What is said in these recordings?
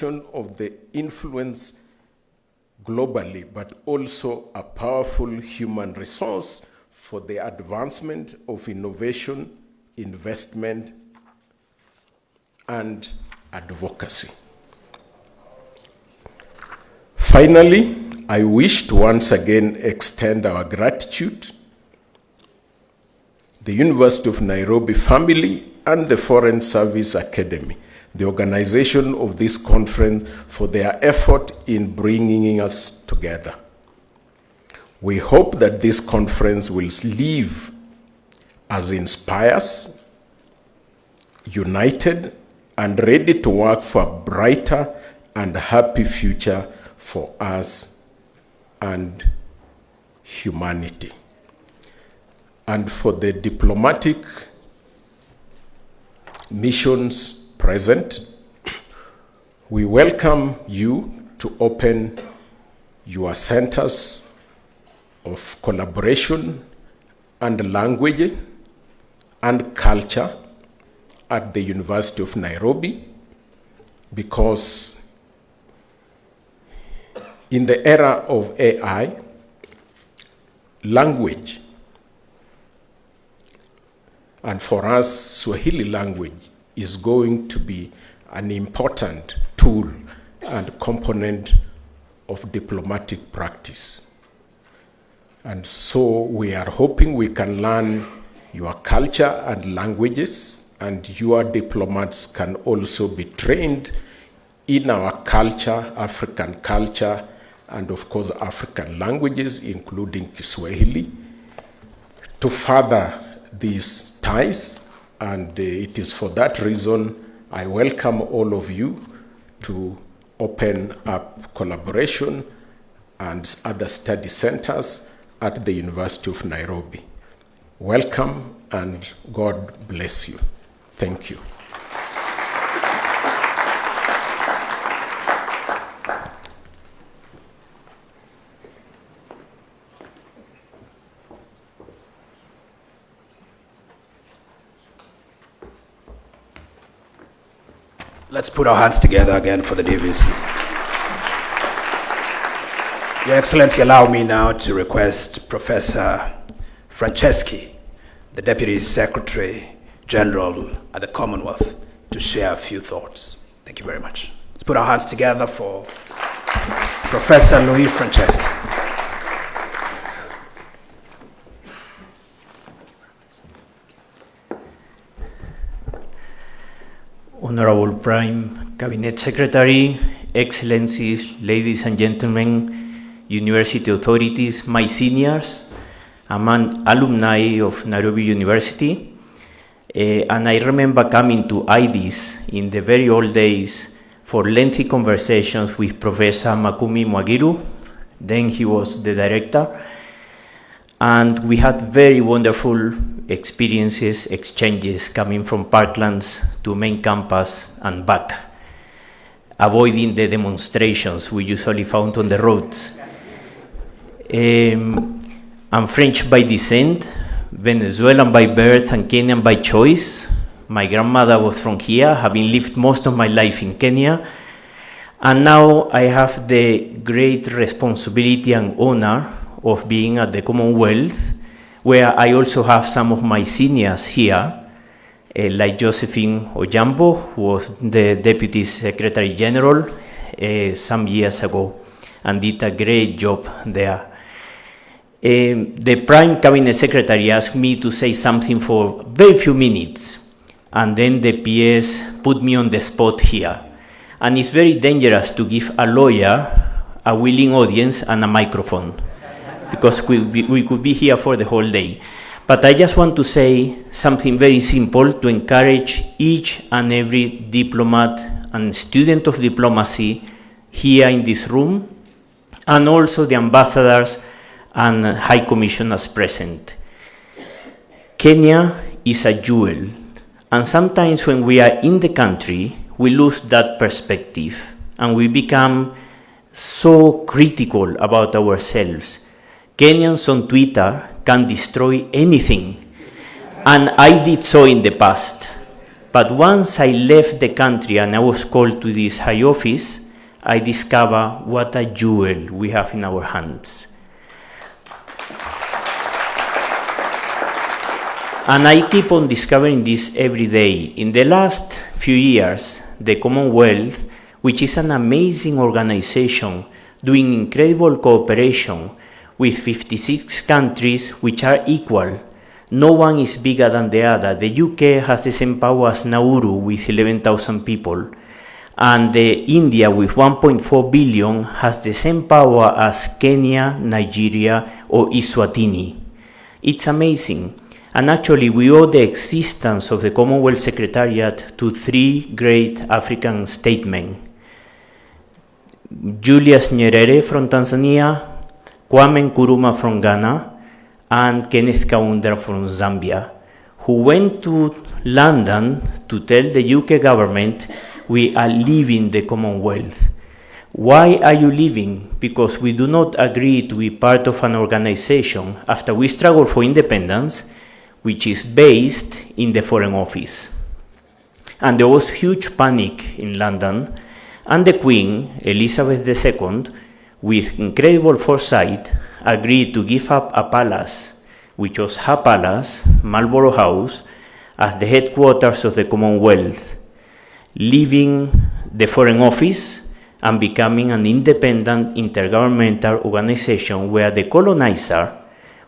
of the influence globally, but also a powerful human resource for the advancement of innovation, investment, and advocacy. Finally, I wish to once again extend our gratitude, the University of Nairobi family and the Foreign Service Academy, the organization of this conference, for their effort in bringing us together. We hope that this conference will leave as inspires, united, and ready to work for a brighter and happy future for us and humanity. And for the diplomatic missions present, we welcome you to open your centers of collaboration and language and culture at the University of Nairobi, because in the era of AI, language, and for us, Swahili language is going to be an important tool and component of diplomatic practice. And so we are hoping we can learn your culture and languages, and your diplomats can also be trained in our culture, African culture, and of course African languages, including Kiswahili, to further these ties. And it is for that reason I welcome all of you to open up collaboration and other study centers at the University of Nairobi. Welcome, and God bless you. Thank you. Let's put our hands together again for the DVC. Your Excellency, allow me now to request Professor Franceschi, the Deputy Secretary General at the Commonwealth, to share a few thoughts. Thank you very much. Let's put our hands together for Professor Louis Franceschi. Honorable Prime Cabinet Secretary, Excellencies, ladies and gentlemen, university authorities, my seniors, I'm an alumni of Nairobi University, and I remember coming to IDIS in the very old days for lengthy conversations with Professor Makumi Mwagiru. Then he was the director, and we had very wonderful experiences, exchanges coming from Parklands to main campus and back, avoiding the demonstrations we usually found on the roads. I'm French by descent, Venezuelan by birth, and Kenyan by choice. My grandmother was from here, having lived most of my life in Kenya. And now I have the great responsibility and honor of being at the Commonwealth, where I also have some of my seniors here, like Josephine Ojambo, who was the Deputy Secretary General some years ago, and did a great job there. The Prime Cabinet Secretary asked me to say something for very few minutes, and then the PS put me on the spot here. And it's very dangerous to give a lawyer a willing audience and a microphone, because we could be here for the whole day. But I just want to say something very simple to encourage each and every diplomat and student of diplomacy here in this room, and also the ambassadors and high commissioners present. Kenya is a jewel, and sometimes when we are in the country, we lose that perspective, and we become so critical about ourselves. Kenyans on Twitter can destroy anything, and I did so in the past. But once I left the country and I was called to this high office, I discovered what a jewel we have in our hands. And I keep on discovering this every day. In the last few years, the Commonwealth, which is an amazing organization doing incredible cooperation with 56 countries which are equal. No one is bigger than the other. The UK has the same power as Nauru with 11,000 people. And India with 1.4 billion has the same power as Kenya, Nigeria, or Eswatini. It's amazing. And actually, we owe the existence of the Commonwealth Secretariat to three great African statesmen. Julius Nyerere from Tanzania, Kwame Nkrumah from Ghana, and Kenneth Kaunda from Zambia, who went to London to tell the UK government, we are leaving the Commonwealth. Why are you leaving? Because we do not agree to be part of an organization after we struggle for independence, which is based in the Foreign Office. And there was huge panic in London, and the Queen, Elizabeth II, with incredible foresight, agreed to give up a palace, which was her palace, Marlborough House, as the headquarters of the Commonwealth, leaving the Foreign Office and becoming an independent intergovernmental organization where the colonizer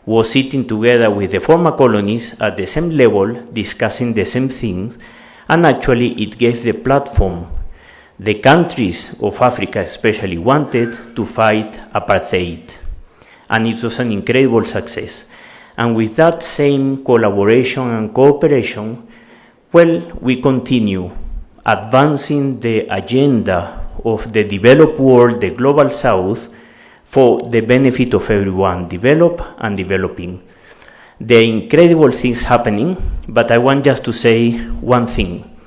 was sitting together with the former colonies at the same level, discussing the same things, and actually it gave the platform the countries of Africa especially wanted to fight apartheid. And it was an incredible success. And with that same collaboration and cooperation, well, we continue advancing the agenda of the developed world, the global south, for the benefit of everyone, developed and developing. There are incredible things happening, but I want just to say one thing.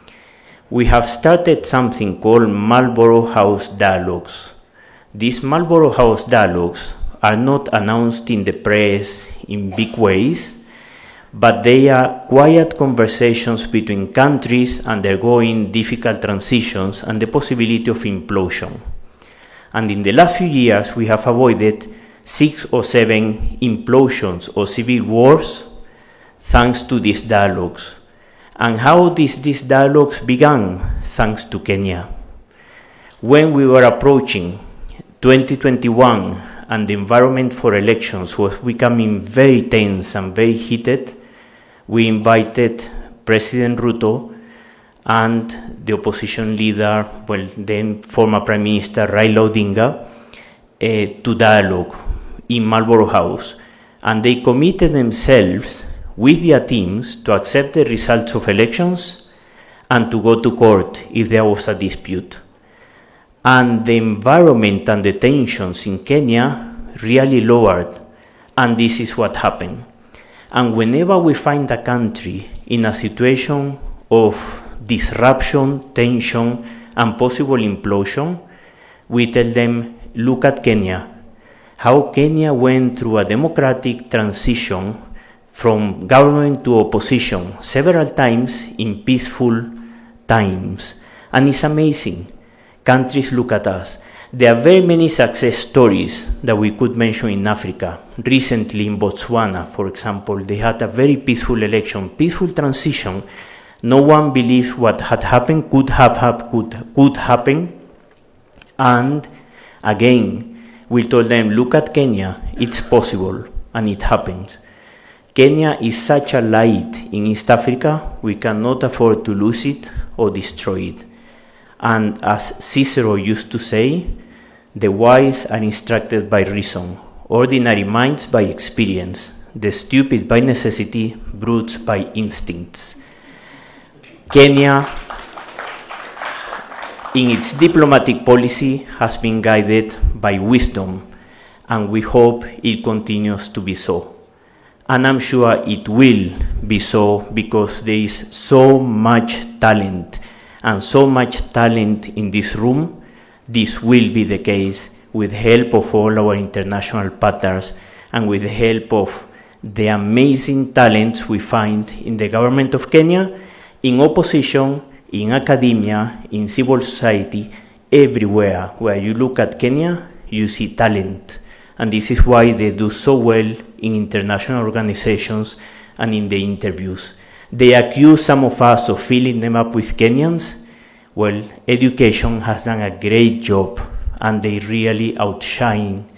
We have started something called Marlborough House Dialogues. These Marlborough House Dialogues are not announced in the press in big ways, but they are quiet conversations between countries undergoing difficult transitions and the possibility of implosion. And in the last few years, we have avoided 6 or 7 implosions or civil wars thanks to these dialogues. And how these dialogues began? Thanks to Kenya. When we were approaching 2021 and the environment for elections was becoming very tense and very heated, we invited President Ruto and the opposition leader, well, then former Prime Minister Raila Odinga, to dialogue in Marlborough House. And they committed themselves with their teams to accept the results of elections and to go to court if there was a dispute. And the environment and the tensions in Kenya really lowered, and this is what happened. And whenever we find a country in a situation of disruption, tension, and possible implosion, we tell them, look at Kenya. How Kenya went through a democratic transition from government to opposition several times in peaceful times. And it's amazing. Countries look at us. There are very many success stories that we could mention in Africa. Recently in Botswana, for example, they had a very peaceful election, peaceful transition. No one believed what had happened could happen. And again, we told them, look at Kenya, it's possible, and it happened. Kenya is such a light in East Africa, we cannot afford to lose it or destroy it. And as Cicero used to say, the wise are instructed by reason, ordinary minds by experience, the stupid by necessity, brutes by instincts. Kenya, in its diplomatic policy, has been guided by wisdom, and we hope it continues to be so. And I'm sure it will be so because there is so much talent, and so much talent in this room. This will be the case with the help of all our international partners and with the help of the amazing talents we find in the government of Kenya, in opposition, in academia, in civil society, everywhere where you look at Kenya, you see talent. And this is why they do so well in international organizations and in the interviews. They accuse some of us of filling them up with Kenyans. Well, education has done a great job, and they really outshine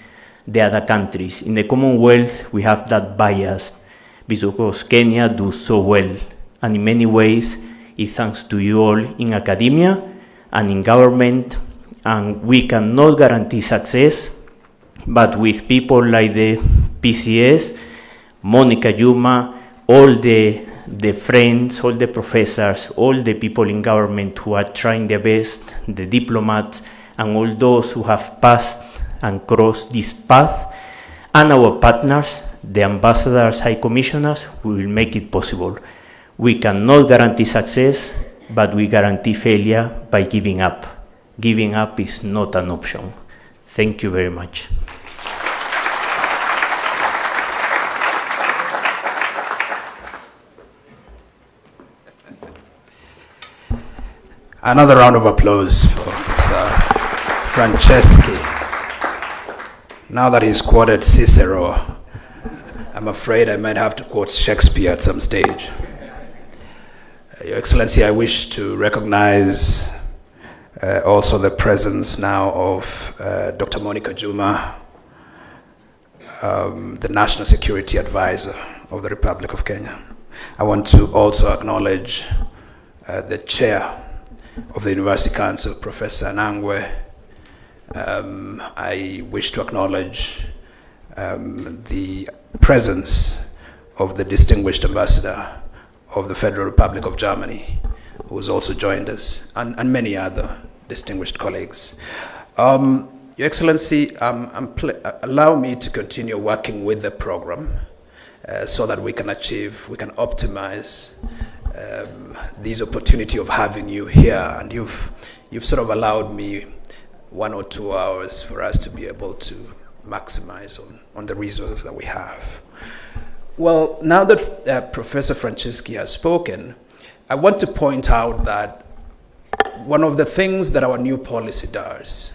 the other countries. In the Commonwealth, we have that bias because Kenya does so well. And in many ways, it's thanks to you all in academia and in government. And we cannot guarantee success, but with people like the PCS, Monica Juma, all the friends, all the professors, all the people in government who are trying their best, the diplomats, and all those who have passed and crossed this path, and our partners, the ambassadors, high commissioners, we will make it possible. We cannot guarantee success, but we guarantee failure by giving up. Giving up is not an option. Thank you very much. Another round of applause for Professor Franceschi. Now that he's quoted Cicero, I'm afraid I might have to quote Shakespeare at some stage. Your Excellency, I wish to recognize also the presence now of Dr. Monica Juma, the National Security Advisor of the Republic of Kenya. I want to also acknowledge the Chair of the University Council, Professor Nangwe. I wish to acknowledge the presence of the distinguished ambassador of the Federal Republic of Germany, who has also joined us, and many other distinguished colleagues. Your Excellency, allow me to continue working with the program so that we can optimize this opportunity of having you here, and you've sort of allowed me 1 or 2 hours for us to be able to maximize on the resources that we have. Well, now that Professor Franceschi has spoken, I want to point out that one of the things that our new policy does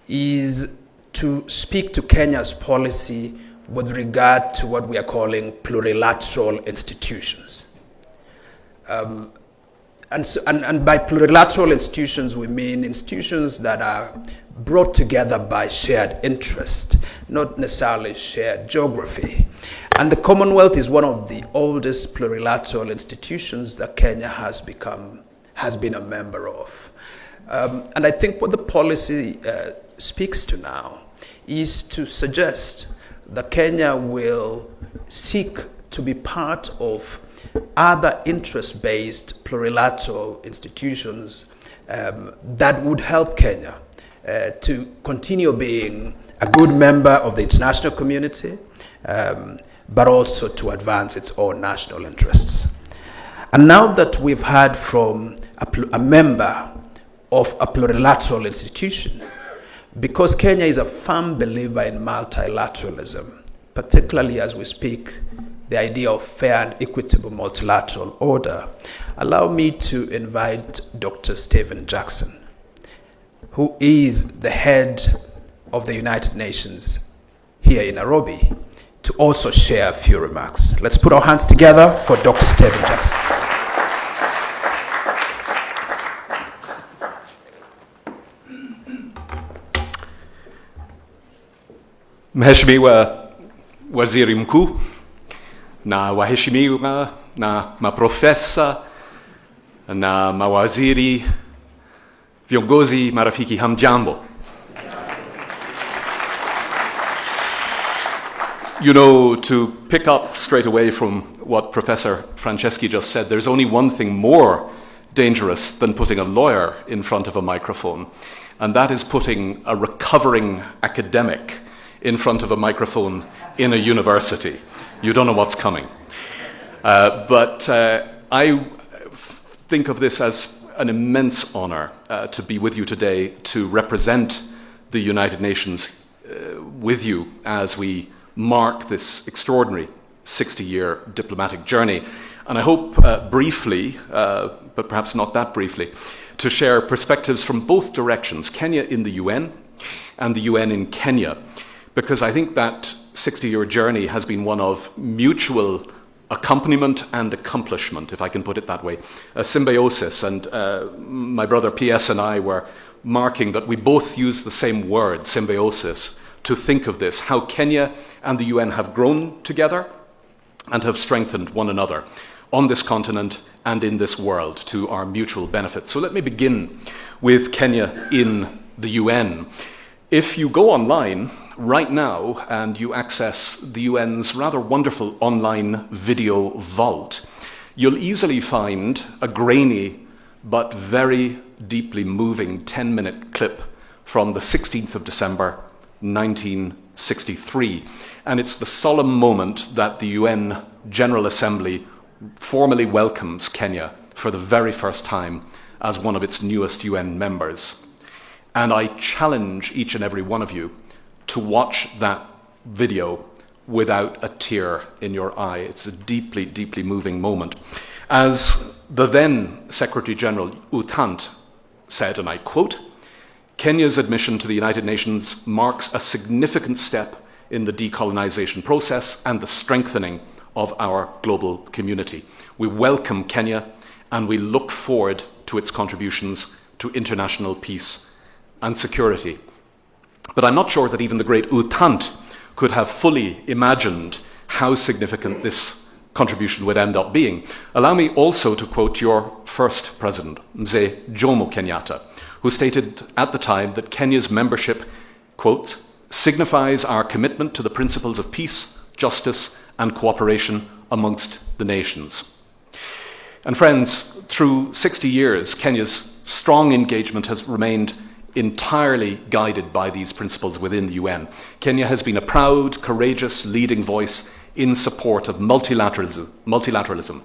is to speak to Kenya's policy with regard to what we are calling plurilateral institutions. And by plurilateral institutions, we mean institutions that are brought together by shared interest, not necessarily shared geography. And the Commonwealth is one of the oldest plurilateral institutions that Kenya has been a member of. And I think what the policy speaks to now is to suggest that Kenya will seek to be part of other interest-based plurilateral institutions that would help Kenya to continue being a good member of the international community, but also to advance its own national interests. And now that we've heard from a member of a plurilateral institution, because Kenya is a firm believer in multilateralism, particularly as we speak the idea of fair and equitable multilateral order, allow me to invite Dr. Stephen Jackson, who is the head of the United Nations here in Nairobi, to also share a few remarks. Let's put our hands together for Dr. Stephen Jackson. Mheshimiwa Waziri Mkuu na waheshimiwa na maprofesa na mawaziri, viongozi, marafiki, hamjambo. You know, to pick up straight away from what Professor Franceschi just said, there's only one thing more dangerous than putting a lawyer in front of a microphone, and that is putting a recovering academic in front of a microphone in a university. You don't know what's coming. But I think of this as an immense honor to be with you today, to represent the United Nations with you as we mark this extraordinary 60-year diplomatic journey. And I hope briefly, but perhaps not that briefly, to share perspectives from both directions, Kenya in the UN and the UN in Kenya, because I think that 60-year journey has been one of mutual accompaniment and accomplishment, if I can put it that way, a symbiosis. And my brother PS and I were marking that we both use the same word, symbiosis, to think of this, how Kenya and the UN have grown together and have strengthened one another on this continent and in this world to our mutual benefit. So let me begin with Kenya in the UN. If you go online right now and you access the UN's rather wonderful online video vault, you'll easily find a grainy but very deeply moving 10-minute clip from the 16th of December 1963. And it's the solemn moment that the UN General Assembly formally welcomes Kenya for the very first time as one of its newest UN members. And I challenge each and every one of you to watch that video without a tear in your eye. It's a deeply, deeply moving moment. As the then Secretary General U Thant said, and I quote, "Kenya's admission to the United Nations marks a significant step in the decolonization process and the strengthening of our global community. We welcome Kenya and we look forward to its contributions to international peace and security." But I'm not sure that even the great U Thant could have fully imagined how significant this contribution would end up being. Allow me also to quote your first president, Mzee Jomo Kenyatta, who stated at the time that Kenya's membership, quote, "signifies our commitment to the principles of peace, justice, and cooperation amongst the nations." And friends, through 60 years, Kenya's strong engagement has remained entirely guided by these principles within the UN. Kenya has been a proud, courageous, leading voice in support of multilateralism,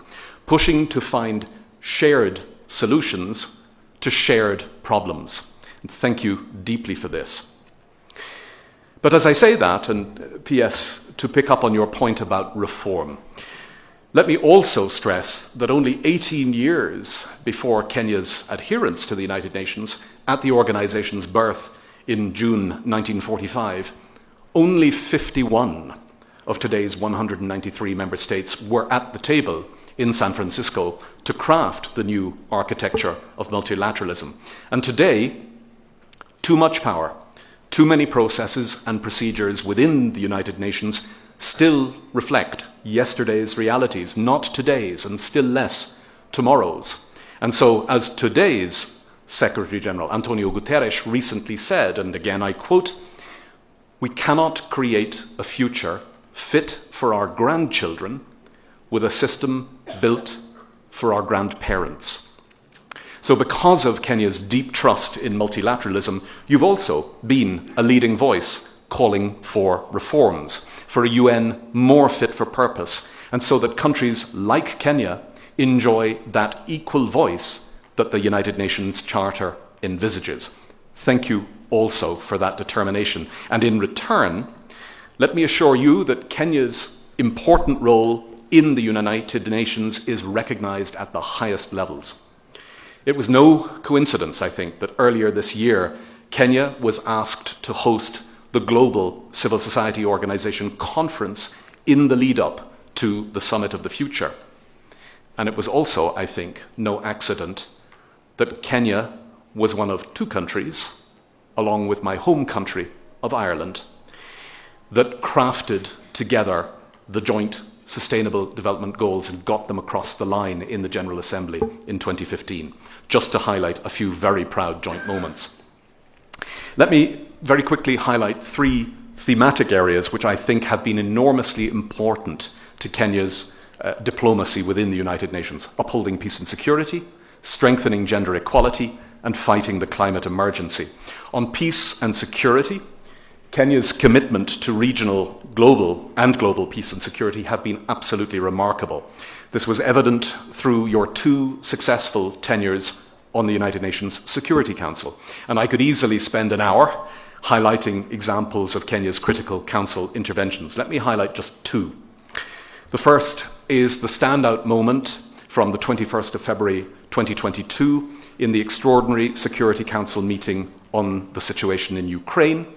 pushing to find shared solutions to shared problems. And thank you deeply for this. But as I say that, and PS, to pick up on your point about reform, let me also stress that only 18 years before Kenya's adherence to the United Nations, at the organization's birth in June 1945, only 51 of today's 193 member states were at the table in San Francisco to craft the new architecture of multilateralism. And today, too much power, too many processes and procedures within the United Nations still reflect yesterday's realities, not today's, and still less tomorrow's. And so, as today's Secretary General Antonio Guterres recently said, and again I quote, "We cannot create a future fit for our grandchildren with a system built for our grandparents." So because of Kenya's deep trust in multilateralism, you've also been a leading voice calling for reforms, for a UN more fit for purpose, and so that countries like Kenya enjoy that equal voice that the United Nations Charter envisages. Thank you also for that determination. And in return, let me assure you that Kenya's important role in the United Nations is recognized at the highest levels. It was no coincidence, I think, that earlier this year, Kenya was asked to host the Global Civil Society Organization conference in the lead-up to the Summit of the Future. And it was also, I think, no accident that Kenya was one of two countries, along with my home country of Ireland, that crafted together the joint Sustainable Development Goals and got them across the line in the General Assembly in 2015, just to highlight a few very proud joint moments. Let me very quickly highlight three thematic areas which I think have been enormously important to Kenya's diplomacy within the United Nations: upholding peace and security, strengthening gender equality, and fighting the climate emergency. On peace and security, Kenya's commitment to regional, global peace and security have been absolutely remarkable. This was evident through your two successful tenures on the United Nations Security Council. And I could easily spend an hour highlighting examples of Kenya's critical council interventions. Let me highlight just two. The first is the standout moment from the 21st of February 2022 in the Extraordinary Security Council meeting on the situation in Ukraine.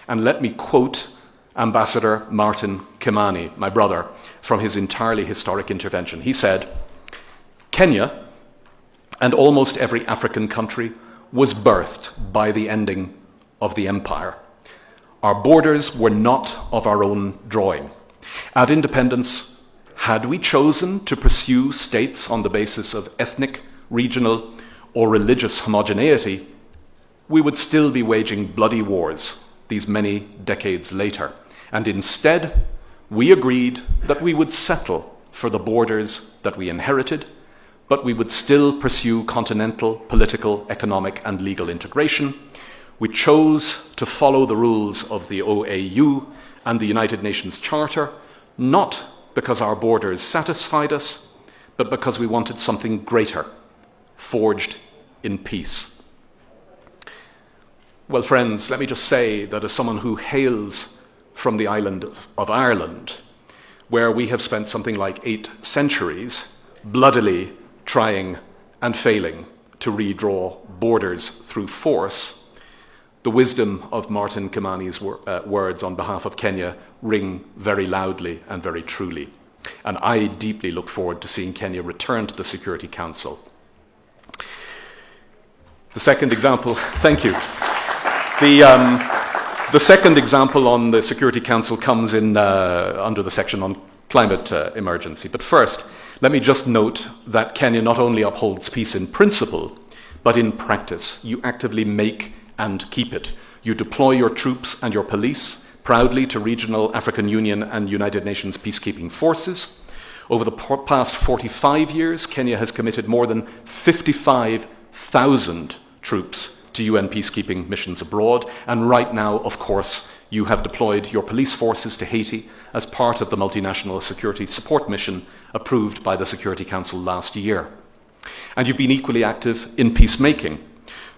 And let me quote Ambassador Martin Kimani, my brother, from his entirely historic intervention. He said, "Kenya, and almost every African country, was birthed by the ending of the empire. Our borders were not of our own drawing. At independence, had we chosen to pursue states on the basis of ethnic, regional, or religious homogeneity, we would still be waging bloody wars these many decades later. And instead, we agreed that we would settle for the borders that we inherited, but we would still pursue continental, political, economic, and legal integration. We chose to follow the rules of the OAU and the United Nations Charter, not because our borders satisfied us, but because we wanted something greater, forged in peace." Well, friends, let me just say that as someone who hails from the island of Ireland, where we have spent something like 8 centuries bloodily trying and failing to redraw borders through force, the wisdom of Martin Kimani's words on behalf of Kenya ring very loudly and very truly. And I deeply look forward to seeing Kenya return to the Security Council. The second example, thank you. The second example on the Security Council comes in under the section on climate emergency. But first, let me just note that Kenya not only upholds peace in principle, but in practice. You actively make and keep it. You deploy your troops and your police proudly to regional African Union and United Nations peacekeeping forces. Over the past 45 years, Kenya has committed more than 55,000 troops to UN peacekeeping missions abroad. And right now, of course, you have deployed your police forces to Haiti as part of the multinational security support mission approved by the Security Council last year. And you've been equally active in peacemaking.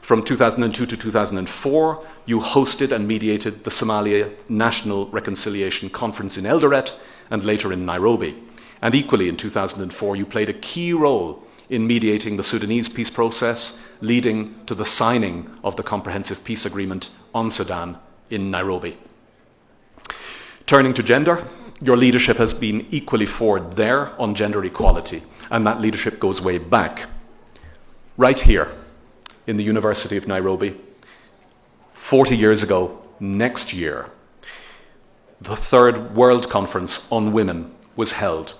From 2002 to 2004, you hosted and mediated the Somalia National Reconciliation Conference in Eldoret and later in Nairobi. And equally in 2004, you played a key role in mediating the Sudanese peace process, leading to the signing of the Comprehensive Peace Agreement on Sudan in Nairobi. Turning to gender, your leadership has been equally forward there on gender equality, and that leadership goes way back. Right here, in the University of Nairobi, 40 years ago, next year, the 3rd World Conference on Women was held.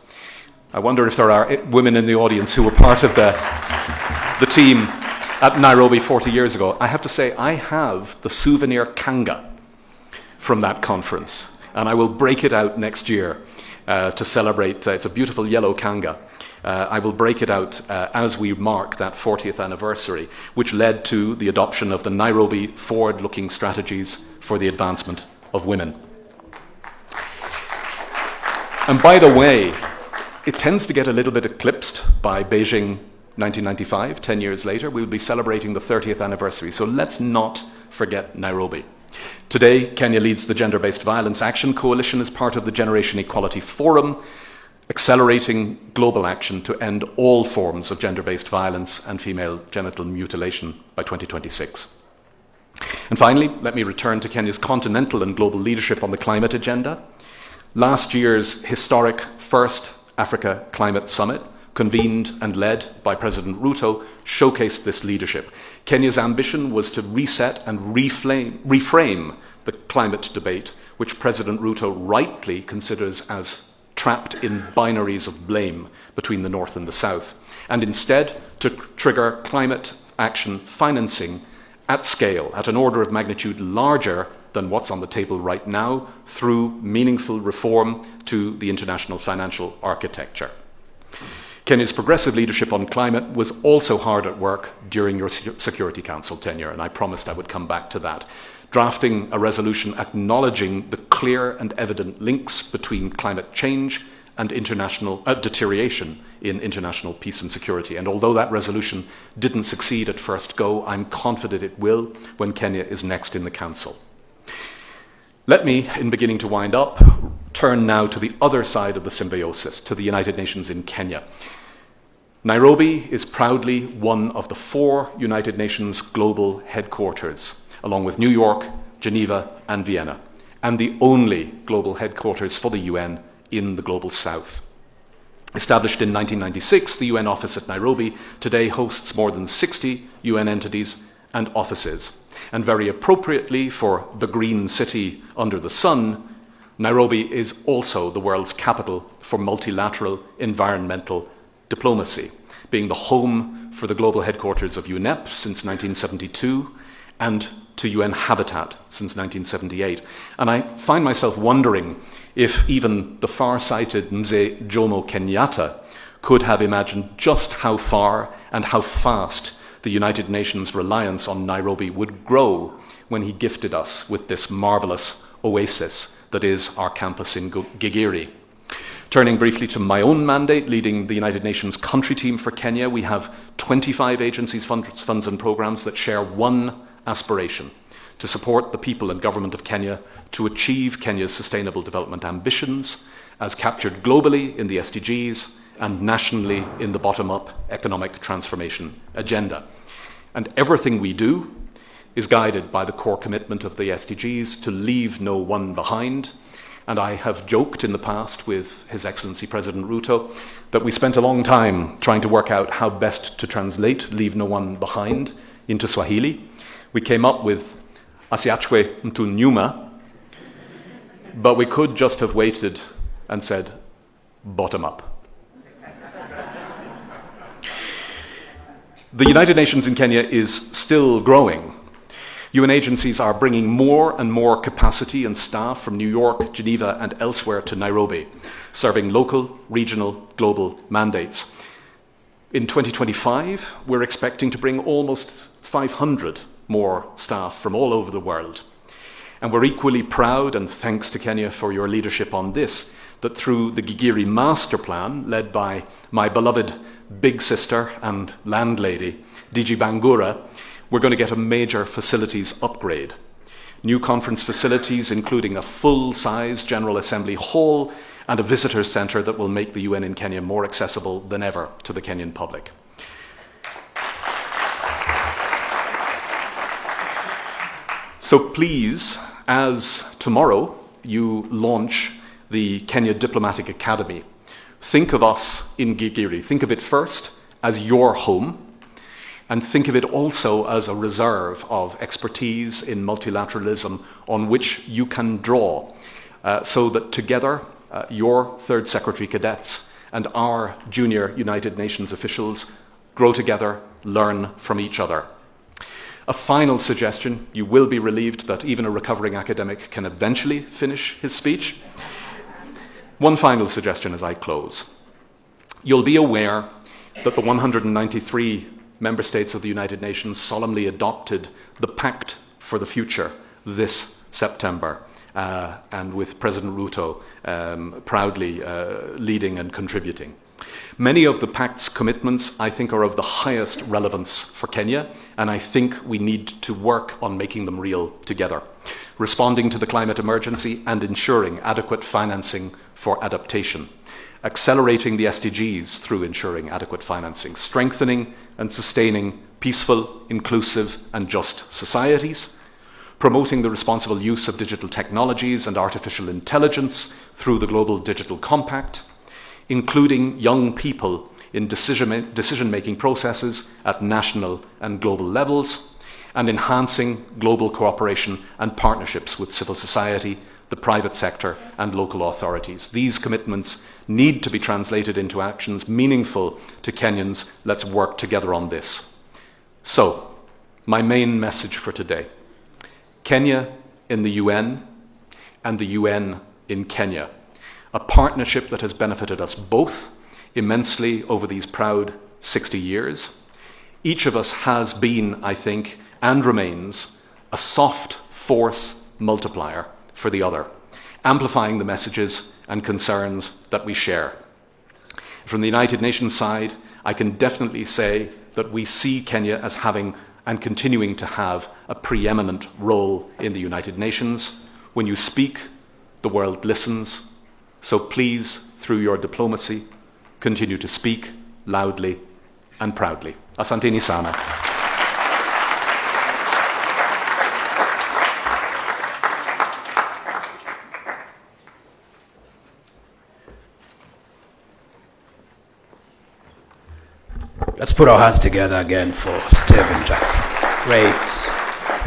I wonder if there are women in the audience who were part of the team at Nairobi 40 years ago. I have to say, I have the souvenir kanga from that conference, and I will break it out next year to celebrate. It's a beautiful yellow kanga. I will break it out as we mark that 40th anniversary, which led to the adoption of the Nairobi forward-looking strategies for the advancement of women. And by the way, it tends to get a little bit eclipsed by Beijing 1995, 10 years later. We'll be celebrating the 30th anniversary, so let's not forget Nairobi. Today, Kenya leads the Gender-Based Violence Action Coalition as part of the Generation Equality Forum, accelerating global action to end all forms of gender-based violence and female genital mutilation by 2026. And finally, let me return to Kenya's continental and global leadership on the climate agenda. Last year's historic first Africa Climate Summit, convened and led by President Ruto, showcased this leadership. Kenya's ambition was to reset and reframe the climate debate, which President Ruto rightly considers as trapped in binaries of blame between the North and the South, and instead to trigger climate action financing at scale, at an order of magnitude larger than what's on the table right now, through meaningful reform to the international financial architecture. Kenya's progressive leadership on climate was also hard at work during your Security Council tenure, and I promised I would come back to that, drafting a resolution acknowledging the clear and evident links between climate change and international deterioration in international peace and security. And although that resolution didn't succeed at first go, I'm confident it will when Kenya is next in the Council. Let me, in beginning to wind up, turn now to the other side of the symbiosis, to the United Nations in Kenya. Nairobi is proudly one of the 4 United Nations global headquarters, along with New York, Geneva, and Vienna, and the only global headquarters for the UN in the Global South. Established in 1996, the UN office at Nairobi today hosts more than 60 UN entities and offices. And very appropriately for the green city under the sun, Nairobi is also the world's capital for multilateral environmental diplomacy, being the home for the global headquarters of UNEP since 1972 and to UN Habitat since 1978. And I find myself wondering if even the far-sighted Mzee Jomo Kenyatta could have imagined just how far and how fast the United Nations' reliance on Nairobi would grow when he gifted us with this marvelous oasis that is our campus in Gigiri. Turning briefly to my own mandate, leading the United Nations country team for Kenya, we have 25 agencies, funds and programs that share one aspiration: to support the people and government of Kenya to achieve Kenya's sustainable development ambitions as captured globally in the SDGs and nationally in the bottom-up economic transformation agenda. And everything we do is guided by the core commitment of the SDGs to leave no one behind. And I have joked in the past with His Excellency President Ruto that we spent a long time trying to work out how best to translate leave no one behind into Swahili. We came up with Asiachwe mtu nyuma, but we could just have waited and said bottom up. The United Nations in Kenya is still growing. UN agencies are bringing more and more capacity and staff from New York, Geneva, and elsewhere to Nairobi, serving local, regional, global mandates. In 2025, we're expecting to bring almost 500 more staff from all over the world. And we're equally proud, and thanks to Kenya for your leadership on this, that through the Gigiri Master Plan, led by my beloved big sister and landlady, DG Bangura, we're going to get a major facilities upgrade. New conference facilities, including a full-size General Assembly hall and a visitor centre that will make the UN in Kenya more accessible than ever to the Kenyan public. So please, as tomorrow you launch the Kenya Diplomatic Academy, think of us in Gigiri. Think of it first as your home, and think of it also as a reserve of expertise in multilateralism on which you can draw, so that together your Third Secretary cadets and our junior United Nations officials grow together, learn from each other. A final suggestion: you will be relieved that even a recovering academic can eventually finish his speech. One final suggestion as I close. You'll be aware that the 193 member states of the United Nations solemnly adopted the Pact for the Future this September, and with President Ruto proudly leading and contributing. Many of the Pact's commitments, I think, are of the highest relevance for Kenya, and I think we need to work on making them real together. Responding to the climate emergency and ensuring adequate financing for adaptation. Accelerating the SDGs through ensuring adequate financing. Strengthening and sustaining peaceful, inclusive, and just societies. Promoting the responsible use of digital technologies and artificial intelligence through the Global Digital Compact. Including young people in decision-making processes at national and global levels, and enhancing global cooperation and partnerships with civil society, the private sector, and local authorities. These commitments need to be translated into actions meaningful to Kenyans. Let's work together on this. So, my main message for today: Kenya in the UN and the UN in Kenya. A partnership that has benefited us both immensely over these proud 60 years. Each of us has been, I think, and remains, a soft force multiplier for the other, amplifying the messages and concerns that we share. From the United Nations side, I can definitely say that we see Kenya as having and continuing to have a preeminent role in the United Nations. When you speak, the world listens. So please, through your diplomacy, continue to speak loudly and proudly. Asanteni sana. Let's put our hands together again for Stephen Jackson. Great.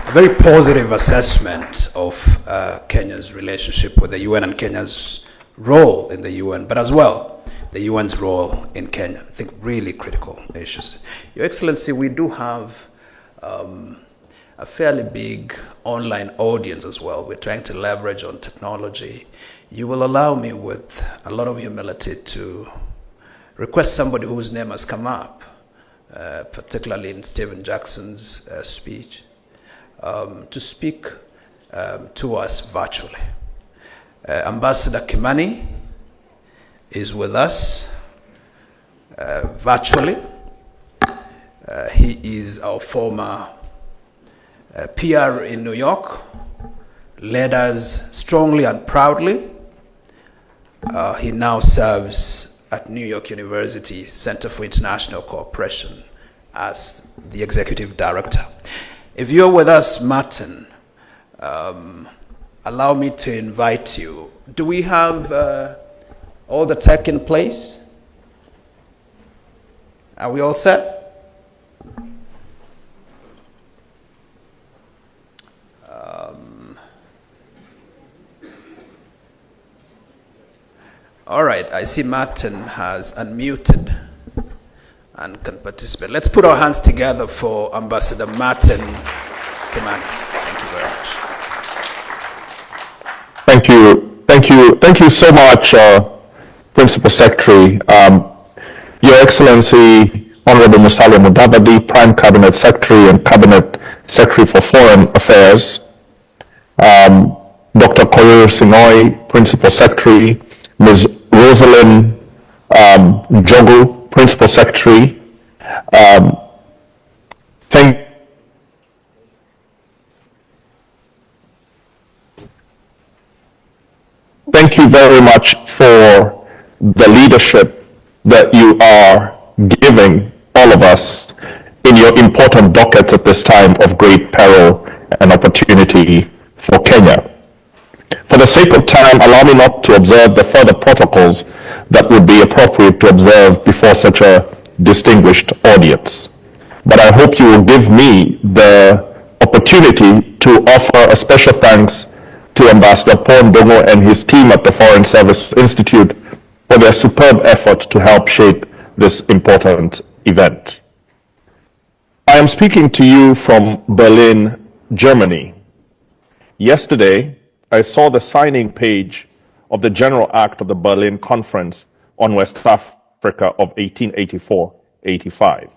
A very positive assessment of Kenya's relationship with the UN and Kenya's role in the UN, but as well, the UN's role in Kenya. I think really critical issues. Your Excellency, we do have a fairly big online audience as well. We're trying to leverage on technology. You will allow me, with a lot of humility, to request somebody whose name has come up, particularly in Stephen Jackson's speech, to speak to us virtually. Ambassador Kimani is with us virtually. He is our former PR in New York, led us strongly and proudly. He now serves at New York University Center for International Cooperation as the executive director. If you're with us, Martin, allow me to invite you. Do we have all the tech in place? Are we all set? All right, I see Martin has unmuted and can participate. Let's put our hands together for Ambassador Martin Kimani. Thank you very much. Thank you so much, Principal Secretary. Your Excellency, Honorable Musalia Mudavadi, Prime Cabinet Secretary and Cabinet Secretary for Foreign Affairs, Dr. Korir Singoi, Principal Secretary, Ms. Rosalind Jogu, Principal Secretary. Thank you very much for the leadership that you are giving all of us in your important dockets at this time of great peril and opportunity for Kenya. For the sake of time, allow me not to observe the further protocols that would be appropriate to observe before such a distinguished audience. But I hope you will give me the opportunity to offer a special thanks to Ambassador Paul Ndongo and his team at the Foreign Service Institute for their superb effort to help shape this important event. I am speaking to you from Berlin, Germany. Yesterday, I saw the signing page of the General Act of the Berlin Conference on West Africa of 1884-85.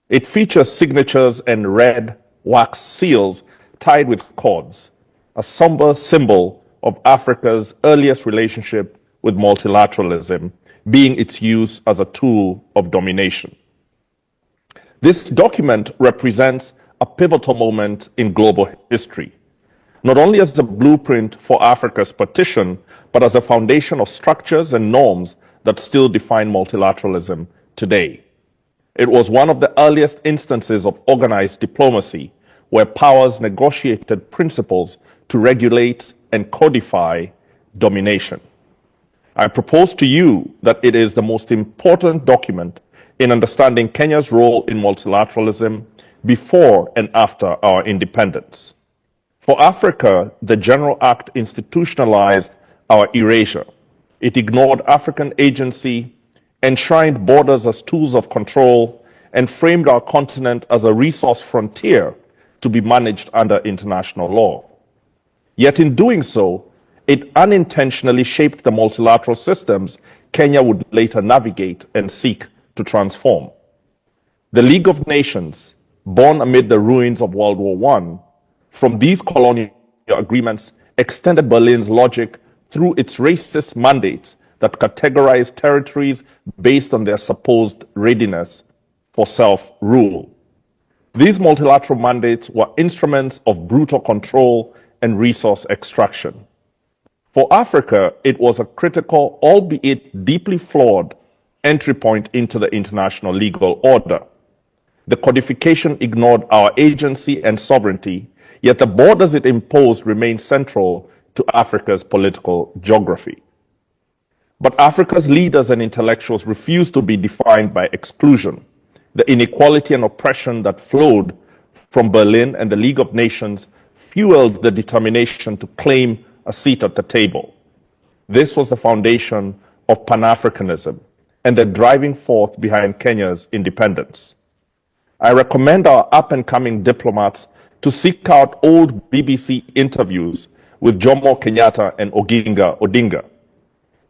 It features signatures and red wax seals tied with cords, a somber symbol of Africa's earliest relationship with multilateralism, being its use as a tool of domination. This document represents a pivotal moment in global history, not only as a blueprint for Africa's partition, but as a foundation of structures and norms that still define multilateralism today. It was one of the earliest instances of organized diplomacy where powers negotiated principles to regulate and codify domination. I propose to you that it is the most important document in understanding Kenya's role in multilateralism before and after our independence. For Africa, the General Act institutionalized our erasure. It ignored African agency, enshrined borders as tools of control, and framed our continent as a resource frontier to be managed under international law. Yet in doing so, it unintentionally shaped the multilateral systems Kenya would later navigate and seek to transform. The League of Nations, born amid the ruins of World War I, from these colonial agreements extended Berlin's logic through its racist mandates that categorized territories based on their supposed readiness for self-rule. These multilateral mandates were instruments of brutal control and resource extraction. For Africa, it was a critical, albeit deeply flawed, entry point into the international legal order. The codification ignored our agency and sovereignty, yet the borders it imposed remained central to Africa's political geography. But Africa's leaders and intellectuals refused to be defined by exclusion. The inequality and oppression that flowed from Berlin and the League of Nations fueled the determination to claim a seat at the table. This was the foundation of Pan-Africanism and the driving force behind Kenya's independence. I recommend our up-and-coming diplomats to seek out old BBC interviews with Jomo Kenyatta and Oginga Odinga.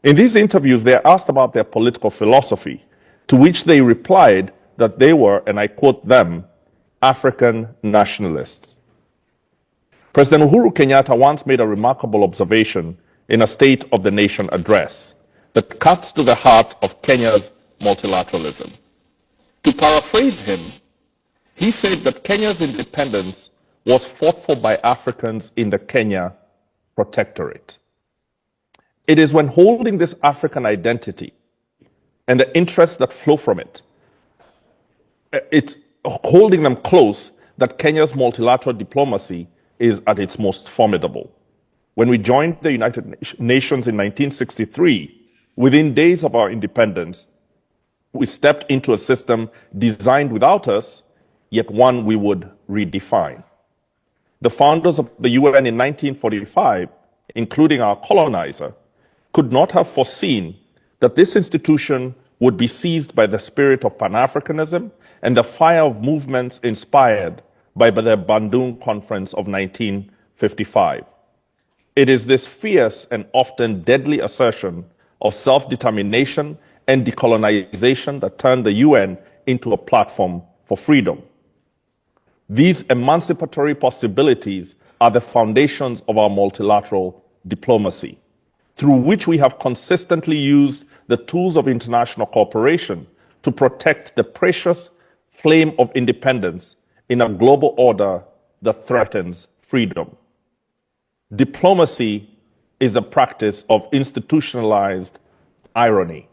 In these interviews, they are asked about their political philosophy, to which they replied that they were, and I quote them, African nationalists. President Uhuru Kenyatta once made a remarkable observation in a State of the Nation address that cuts to the heart of Kenya's multilateralism. To paraphrase him, he said that Kenya's independence was fought for by Africans in the Kenya Protectorate. It is when holding this African identity and the interests that flow from it, it's holding them close, that Kenya's multilateral diplomacy is at its most formidable. When we joined the United Nations in 1963, within days of our independence, we stepped into a system designed without us, yet one we would redefine. The founders of the UoN in 1945, including our colonizer, could not have foreseen that this institution would be seized by the spirit of Pan-Africanism and the fire of movements inspired by the Bandung Conference of 1955. It is this fierce and often deadly assertion of self-determination and decolonization that turned the UN into a platform for freedom. These emancipatory possibilities are the foundations of our multilateral diplomacy, through which we have consistently used the tools of international cooperation to protect the precious flame of independence in a global order that threatens freedom. Diplomacy is the practice of institutionalized irony.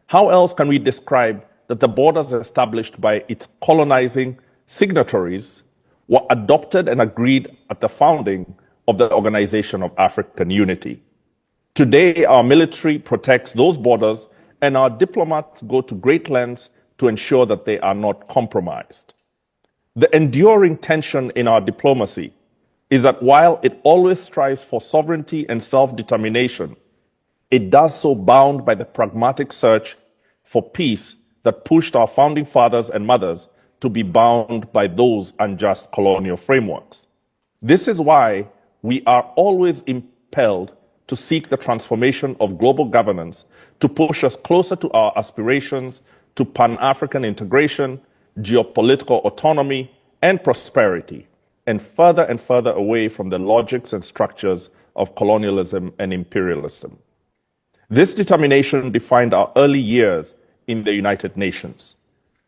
How else can we describe that the borders established by its colonizing signatories were adopted and agreed at the founding of the Organization of African Unity? Today, our military protects those borders, and our diplomats go to great lengths to ensure that they are not compromised. The enduring tension in our diplomacy is that while it always strives for sovereignty and self-determination, it does so bound by the pragmatic search for peace that pushed our founding fathers and mothers to be bound by those unjust colonial frameworks. This is why we are always impelled to seek the transformation of global governance to push us closer to our aspirations to Pan-African integration, geopolitical autonomy, and prosperity, and further away from the logics and structures of colonialism and imperialism. This determination defined our early years in the United Nations.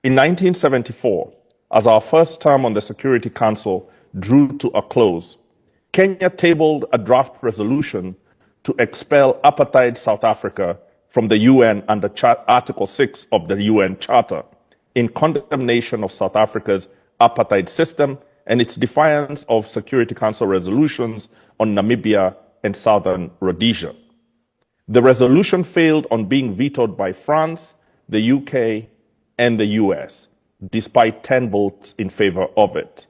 In 1974, as our first term on the Security Council drew to a close, Kenya tabled a draft resolution to expel apartheid South Africa from the UN under Article 6 of the UN Charter, in condemnation of South Africa's apartheid system and its defiance of Security Council resolutions on Namibia and Southern Rhodesia. The resolution failed on being vetoed by France, the UK, and the US, despite 10 votes in favor of it.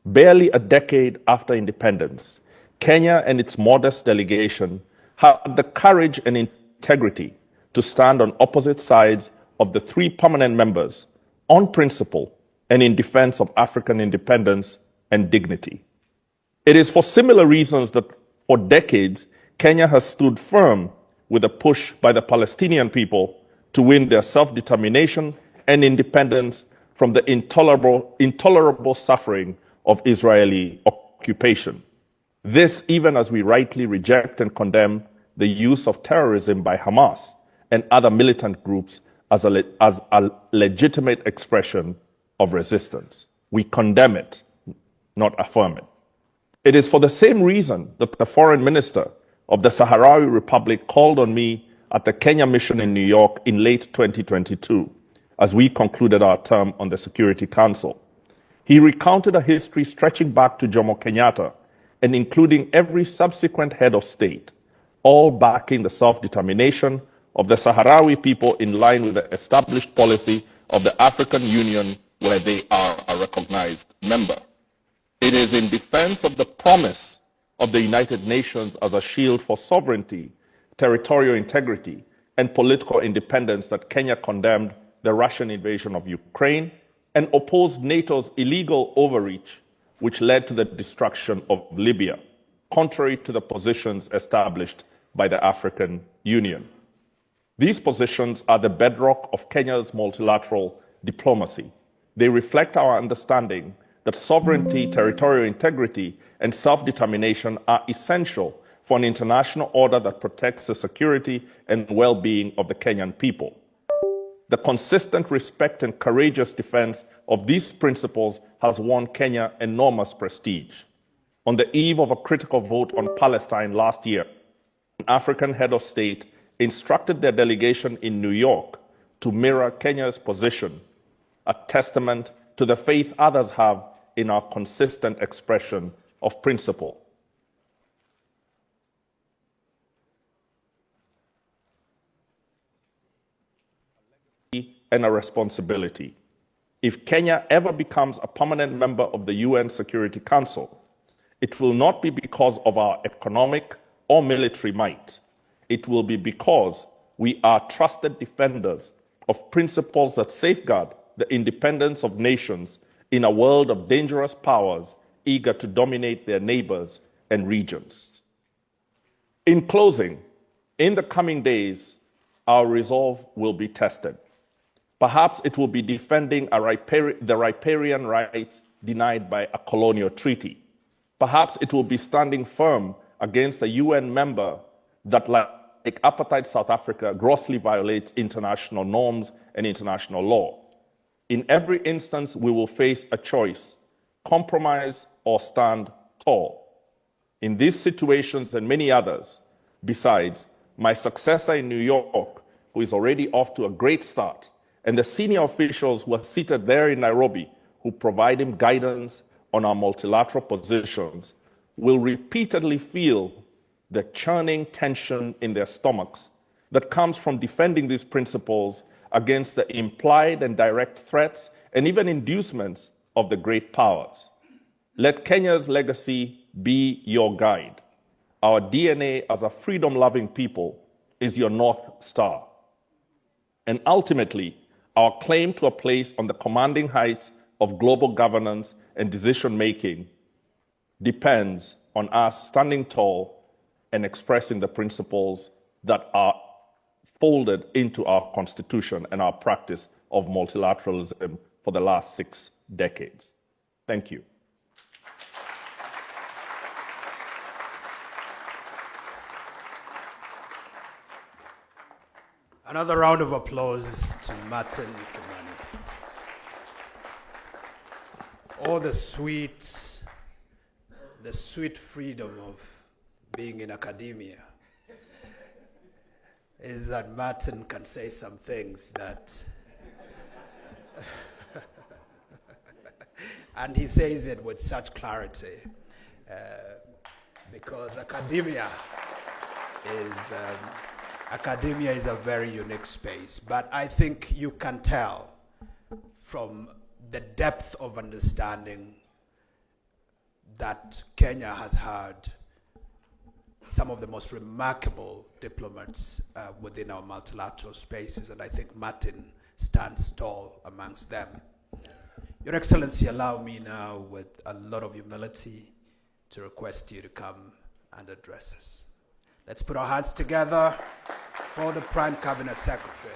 Barely a decade after independence, Kenya and its modest delegation had the courage and integrity to stand on opposite sides of the 3 permanent members on principle and in defense of African independence and dignity. It is for similar reasons that for decades, Kenya has stood firm with a push by the Palestinian people to win their self-determination and independence from the intolerable suffering of Israeli occupation. This, even as we rightly reject and condemn the use of terrorism by Hamas and other militant groups as a legitimate expression of resistance. We condemn it, not affirm it. It is for the same reason that the foreign minister of the Sahrawi Republic called on me at the Kenya mission in New York in late 2022 as we concluded our term on the Security Council. He recounted a history stretching back to Jomo Kenyatta and including every subsequent head of state, all backing the self-determination of the Sahrawi people in line with the established policy of the African Union, where they are a recognized member. It is in defense of the promise of the United Nations as a shield for sovereignty, territorial integrity, and political independence that Kenya condemned the Russian invasion of Ukraine and opposed NATO's illegal overreach, which led to the destruction of Libya, contrary to the positions established by the African Union. These positions are the bedrock of Kenya's multilateral diplomacy. They reflect our understanding that sovereignty, territorial integrity, and self-determination are essential for an international order that protects the security and well-being of the Kenyan people. The consistent respect and courageous defense of these principles has won Kenya enormous prestige. On the eve of a critical vote on Palestine last year, an African head of state instructed their delegation in New York to mirror Kenya's position, a testament to the faith others have in our consistent expression of principle. And a responsibility. If Kenya ever becomes a permanent member of the UN Security Council, it will not be because of our economic or military might. It will be because we are trusted defenders of principles that safeguard the independence of nations in a world of dangerous powers eager to dominate their neighbors and regions. In closing, in the coming days, our resolve will be tested. Perhaps it will be defending the riparian rights denied by a colonial treaty. Perhaps it will be standing firm against a UN member that, like apartheid South Africa, grossly violates international norms and international law. In every instance, we will face a choice: compromise or stand tall. In these situations and many others, besides, my successor in New York, who is already off to a great start, and the senior officials who are seated there in Nairobi, who provide him guidance on our multilateral positions, will repeatedly feel the churning tension in their stomachs that comes from defending these principles against the implied and direct threats and even inducements of the great powers. Let Kenya's legacy be your guide. Our DNA as a freedom-loving people is your North Star. And ultimately, our claim to a place on the commanding heights of global governance and decision-making depends on us standing tall and expressing the principles that are folded into our Constitution and our practice of multilateralism for the last 6 decades. Thank you. Another round of applause to Martin Kimani. Oh, the sweet freedom of being in academia is that Martin can say some things that, and he says it with such clarity, because academia is a very unique space. But I think you can tell from the depth of understanding that Kenya has had some of the most remarkable diplomats within our multilateral spaces, and I think Martin stands tall amongst them. Your Excellency, allow me now, with a lot of humility, to request you to come and address us. Let's put our hands together for the Prime Cabinet Secretary.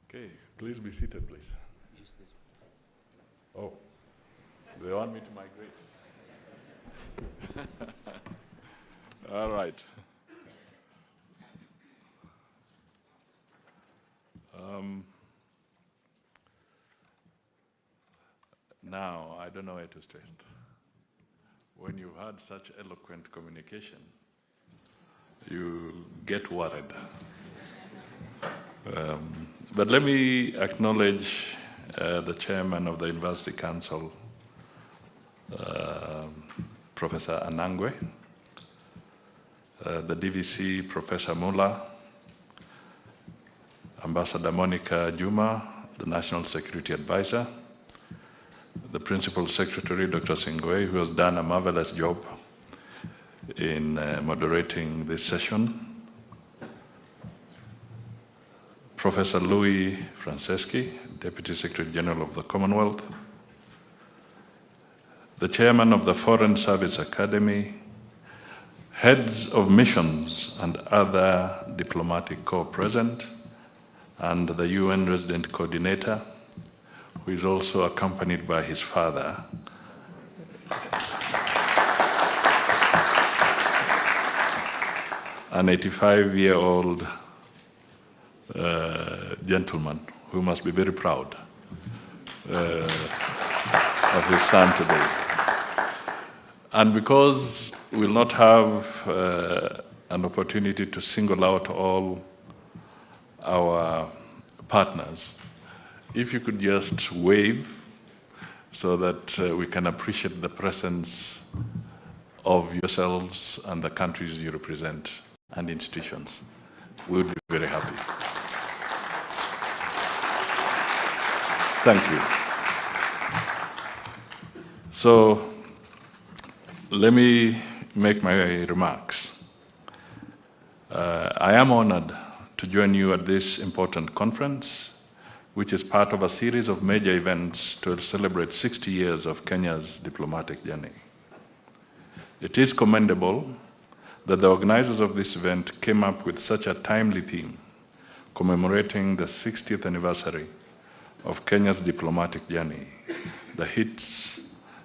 Okay, please be seated, please. Oh, They want me to migrate. All right. Now, I don't know where to start. When you've had such eloquent communication, you get worried. But let me acknowledge the chairman of the University Council, Professor Anangwe, the DVC, Professor Muller, Ambassador Monica Juma, the National Security Advisor, the Principal Secretary, Dr. Singwe, who has done a marvelous job in moderating this session, Professor Louis Franceschi, Deputy Secretary General of the Commonwealth, the Chairman of the Foreign Service Academy, heads of missions and other diplomatic corps present, and the UoN Resident Coordinator, who is also accompanied by his father. An 85-year-old gentleman who must be very proud of his son today. And because we'll not have an opportunity to single out all our partners, if you could just wave so that we can appreciate the presence of yourselves and the countries you represent and institutions, we would be very happy. Thank you. So let me make my remarks. I am honored to join you at this important conference, which is part of a series of major events to celebrate 60 years of Kenya's diplomatic journey. It is commendable that the organizers of this event came up with such a timely theme, commemorating the 60th anniversary of Kenya's diplomatic journey, the hits,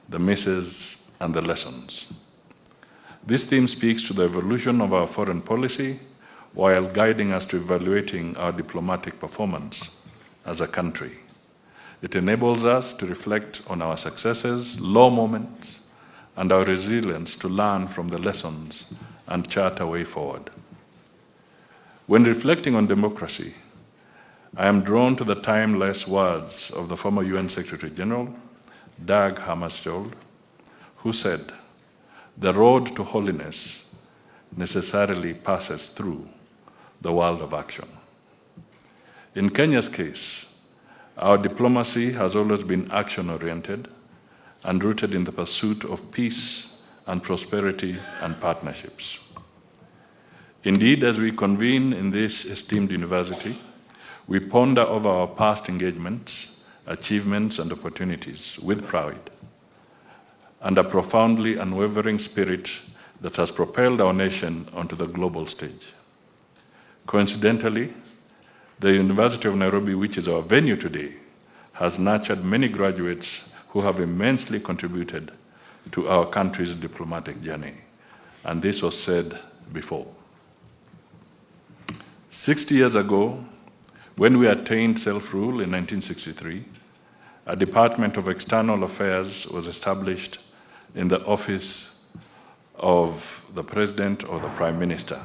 the misses, and the lessons. This theme speaks to the evolution of our foreign policy while guiding us to evaluating our diplomatic performance as a country. It enables us to reflect on our successes, low moments, and our resilience to learn from the lessons and chart a way forward. When reflecting on democracy, I am drawn to the timeless words of the former UN Secretary General, Dag Hammarskjöld, who said, "The road to holiness necessarily passes through the world of action." In Kenya's case, our diplomacy has always been action-oriented and rooted in the pursuit of peace and prosperity and partnerships. Indeed, as we convene in this esteemed university, we ponder over our past engagements, achievements, and opportunities with pride and a profoundly unwavering spirit that has propelled our nation onto the global stage. Coincidentally, the University of Nairobi, which is our venue today, has nurtured many graduates who have immensely contributed to our country's diplomatic journey, and this was said before. 60 years ago, when we attained self-rule in 1963, a Department of External Affairs was established in the office of the President or the Prime Minister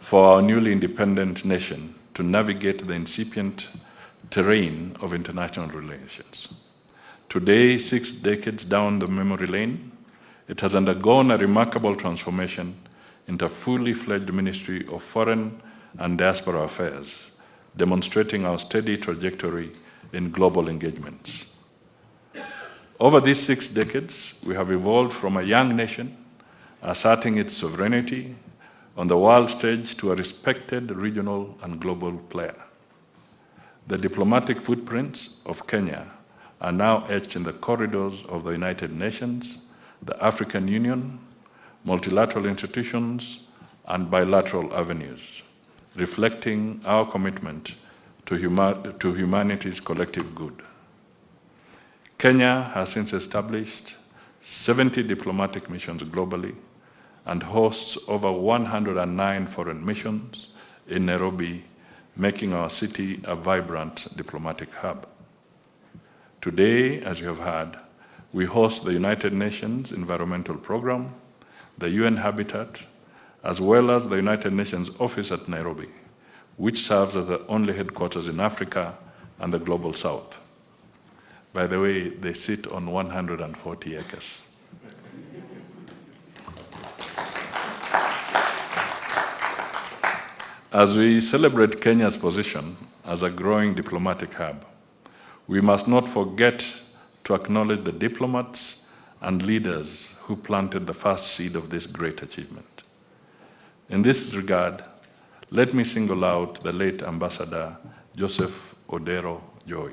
for our newly independent nation to navigate the incipient terrain of international relations. Today, 6 decades down the memory lane, it has undergone a remarkable transformation into a fully fledged Ministry of Foreign and Diaspora Affairs, demonstrating our steady trajectory in global engagements. Over these 6 decades, we have evolved from a young nation asserting its sovereignty on the world stage to a respected regional and global player. The diplomatic footprints of Kenya are now etched in the corridors of the United Nations, the African Union, multilateral institutions, and bilateral avenues, reflecting our commitment to humanity's collective good. Kenya has since established 70 diplomatic missions globally and hosts over 109 foreign missions in Nairobi, making our city a vibrant diplomatic hub. Today, as you have heard, we host the United Nations Environmental Programme, the UN Habitat, as well as the United Nations Office at Nairobi, which serves as the only headquarters in Africa and the Global South. By the way, they sit on 140 acres. As we celebrate Kenya's position as a growing diplomatic hub, we must not forget to acknowledge the diplomats and leaders who planted the first seed of this great achievement. In this regard, let me single out the late Ambassador Joseph Odero Joy,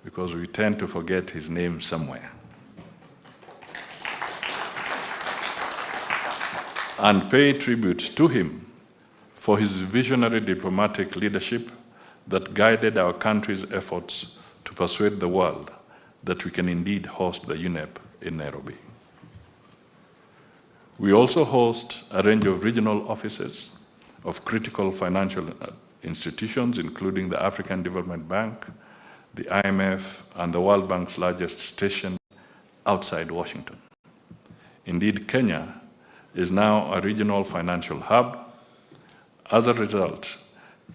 because we tend to forget his name somewhere. And pay tribute to him for his visionary diplomatic leadership that guided our country's efforts to persuade the world that we can indeed host the UNEP in Nairobi. We also host a range of regional offices of critical financial institutions, including the African Development Bank, the IMF, and the World Bank's largest station outside Washington. Indeed, Kenya is now a regional financial hub. As a result,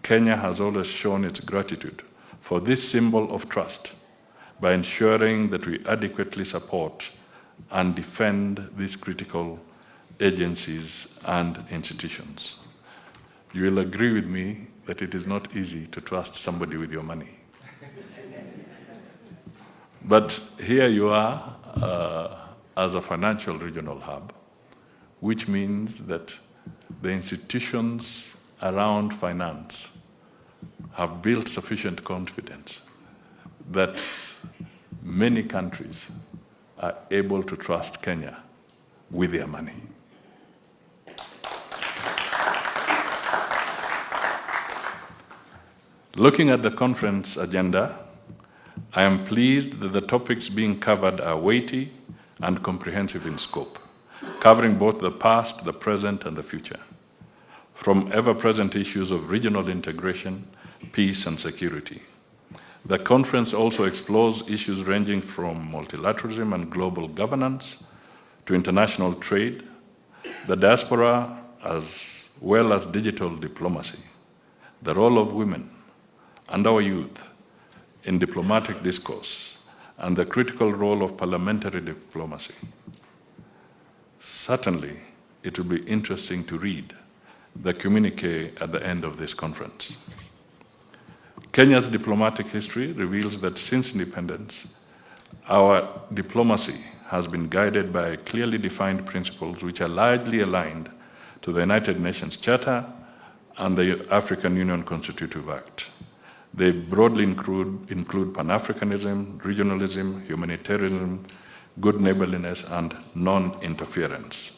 Kenya has always shown its gratitude for this symbol of trust by ensuring that we adequately support and defend these critical agencies and institutions. You will agree with me that it is not easy to trust somebody with your money. But here you are as a financial regional hub, which means that the institutions around finance have built sufficient confidence that many countries are able to trust Kenya with their money. Looking at the conference agenda, I am pleased that the topics being covered are weighty and comprehensive in scope, covering both the past, the present, and the future. From ever-present issues of regional integration, peace, and security. The conference also explores issues ranging from multilateralism and global governance to international trade, the diaspora, as well as digital diplomacy, the role of women and our youth in diplomatic discourse, and the critical role of parliamentary diplomacy. Certainly, it will be interesting to read the communique at the end of this conference. Kenya's diplomatic history reveals that since independence, our diplomacy has been guided by clearly defined principles which are largely aligned to the United Nations Charter and the African Union Constitutive Act. They broadly include Pan-Africanism, regionalism, humanitarianism, good neighborliness, and non-interference.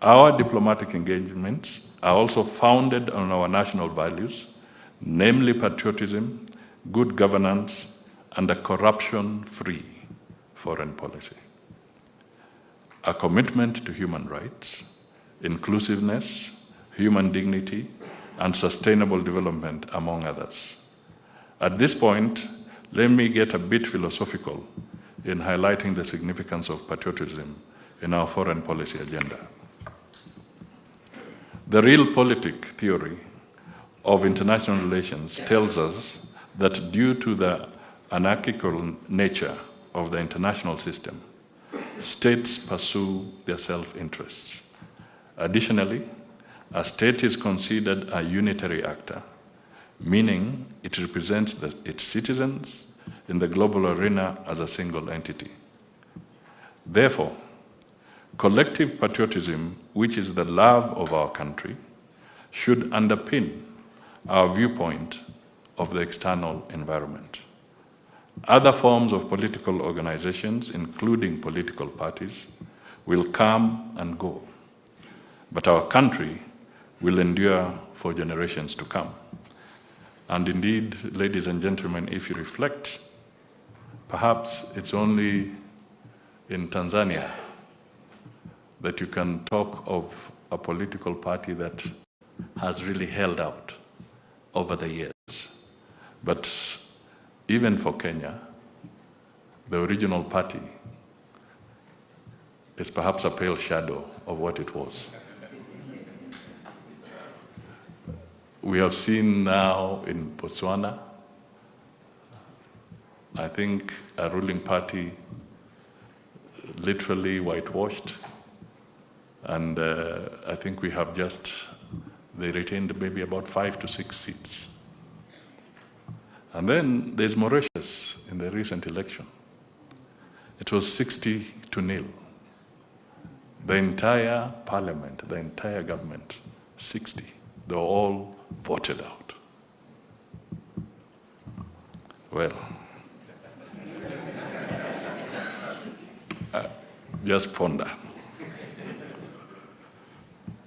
Our diplomatic engagements are also founded on our national values, namely patriotism, good governance, and a corruption-free foreign policy. A commitment to human rights, inclusiveness, human dignity, and sustainable development, among others. At this point, let me get a bit philosophical in highlighting the significance of patriotism in our foreign policy agenda. The realpolitik theory of international relations tells us that due to the anarchical nature of the international system, states pursue their self-interests. Additionally, a state is considered a unitary actor, meaning it represents its citizens in the global arena as a single entity. Therefore, collective patriotism, which is the love of our country, should underpin our viewpoint of the external environment. Other forms of political organizations, including political parties, will come and go, but our country will endure for generations to come. And indeed, ladies and gentlemen, if you reflect, perhaps it's only in Tanzania that you can talk of a political party that has really held out over the years. But even for Kenya, the original party is perhaps a pale shadow of what it was. We have seen now in Botswana, I think a ruling party literally whitewashed, and I think we have they retained maybe about 5 to 6 seats. And then there's Mauritius in the recent election. It was 60-0. The entire parliament, the entire government, 60. They were all voted out. Well, just ponder.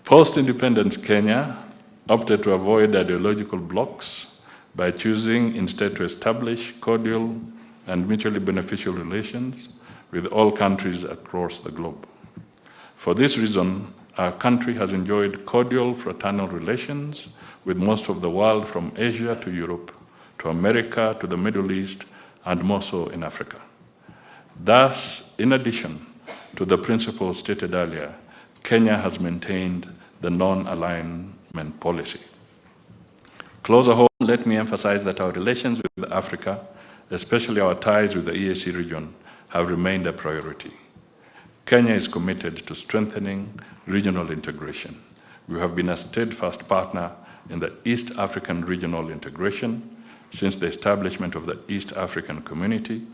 Post-independence Kenya opted to avoid ideological blocks by choosing instead to establish cordial and mutually beneficial relations with all countries across the globe. For this reason, our country has enjoyed cordial fraternal relations with most of the world, from Asia to Europe, to America, to the Middle East, and more so in Africa. Thus, in addition to the principles stated earlier, Kenya has maintained the non-alignment policy. Closer home, let me emphasize that our relations with Africa, especially our ties with the EAC region, have remained a priority. Kenya is committed to strengthening regional integration. We have been a steadfast partner in the East African regional integration since the establishment of the East African Community.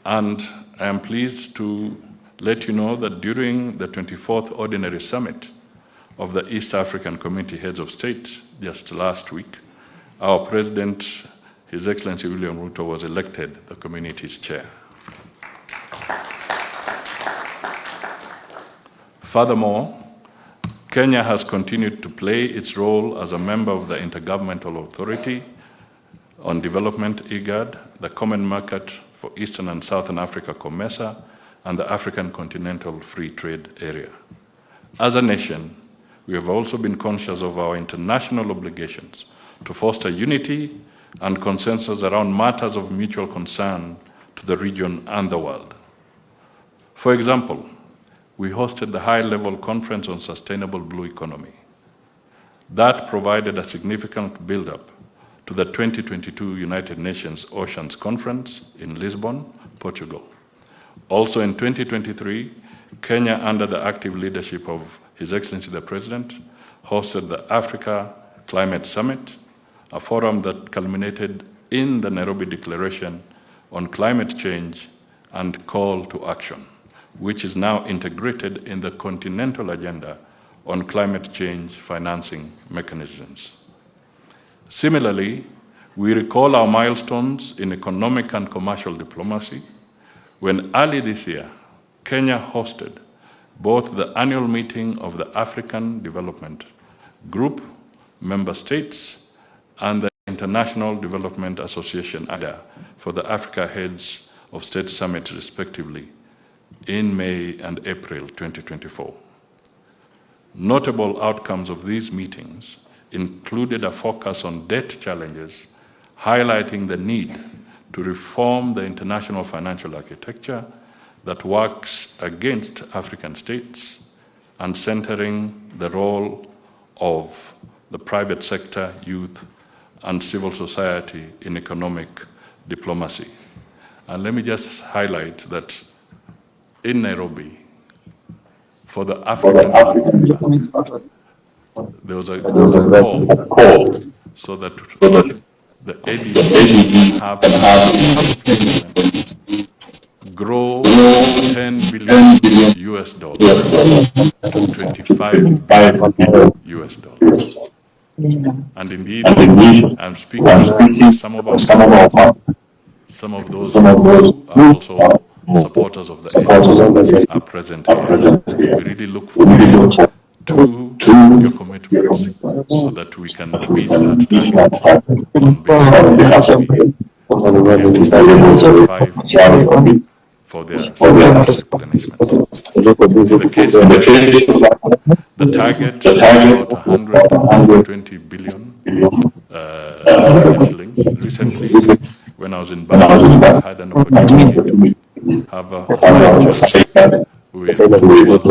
And I am pleased to let you know that during the 24th Ordinary Summit of the East African Community Heads of State just last week, our President, His Excellency William Ruto, was elected the community's chair. Furthermore, Kenya has continued to play its role as a member of the Intergovernmental Authority on Development, IGAD, the Common Market for Eastern and Southern Africa, COMESA, and the African Continental Free Trade Area. As a nation, we have also been conscious of our international obligations to foster unity and consensus around matters of mutual concern to the region and the world. For example, we hosted the high-level conference on sustainable blue economy. That provided a significant build-up to the 2022 United Nations Oceans Conference in Lisbon, Portugal. Also in 2023, Kenya, under the active leadership of His Excellency the President, hosted the Africa Climate Summit, a forum that culminated in the Nairobi Declaration on Climate Change and Call to Action, which is now integrated in the continental agenda on climate change financing mechanisms. Similarly, we recall our milestones in economic and commercial diplomacy when early this year, Kenya hosted both the annual meeting of the African Development Group, member states, and the International Development Association ADA for the Africa Heads of State Summit, respectively, in May and April 2024. Notable outcomes of these meetings included a focus on debt challenges, highlighting the need to reform the international financial architecture that works against African states and centering the role of the private sector, youth, and civil society in economic diplomacy. And let me just highlight that in Nairobi, for the African there was a call so that the ADB have grow $10 billion to $25 billion. And indeed, I'm speaking to some of those who are also supporters of the ADB are present here. We really look forward to your commitments so that we can meet that target on behalf of the ADB. for their service replenishment. In the case of the target is about 120 billion shillings. Recently, when I was in Bangladesh, I had an opportunity to have a side chat with President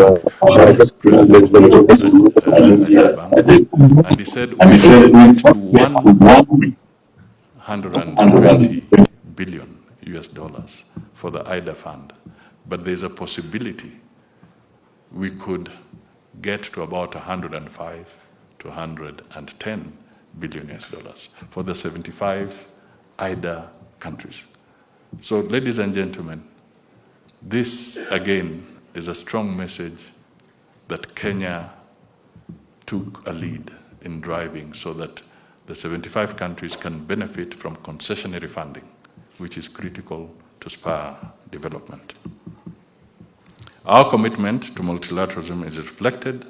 and he said we will get to 120 billion US dollars for the IDA fund, but there's a possibility we could get to about 105 to 110 billion US dollars for the 75 IDA countries. So, ladies and gentlemen, this again is a strong message that Kenya took a lead in driving so that the 75 countries can benefit from concessionary funding, which is critical to spur development. Our commitment to multilateralism is reflected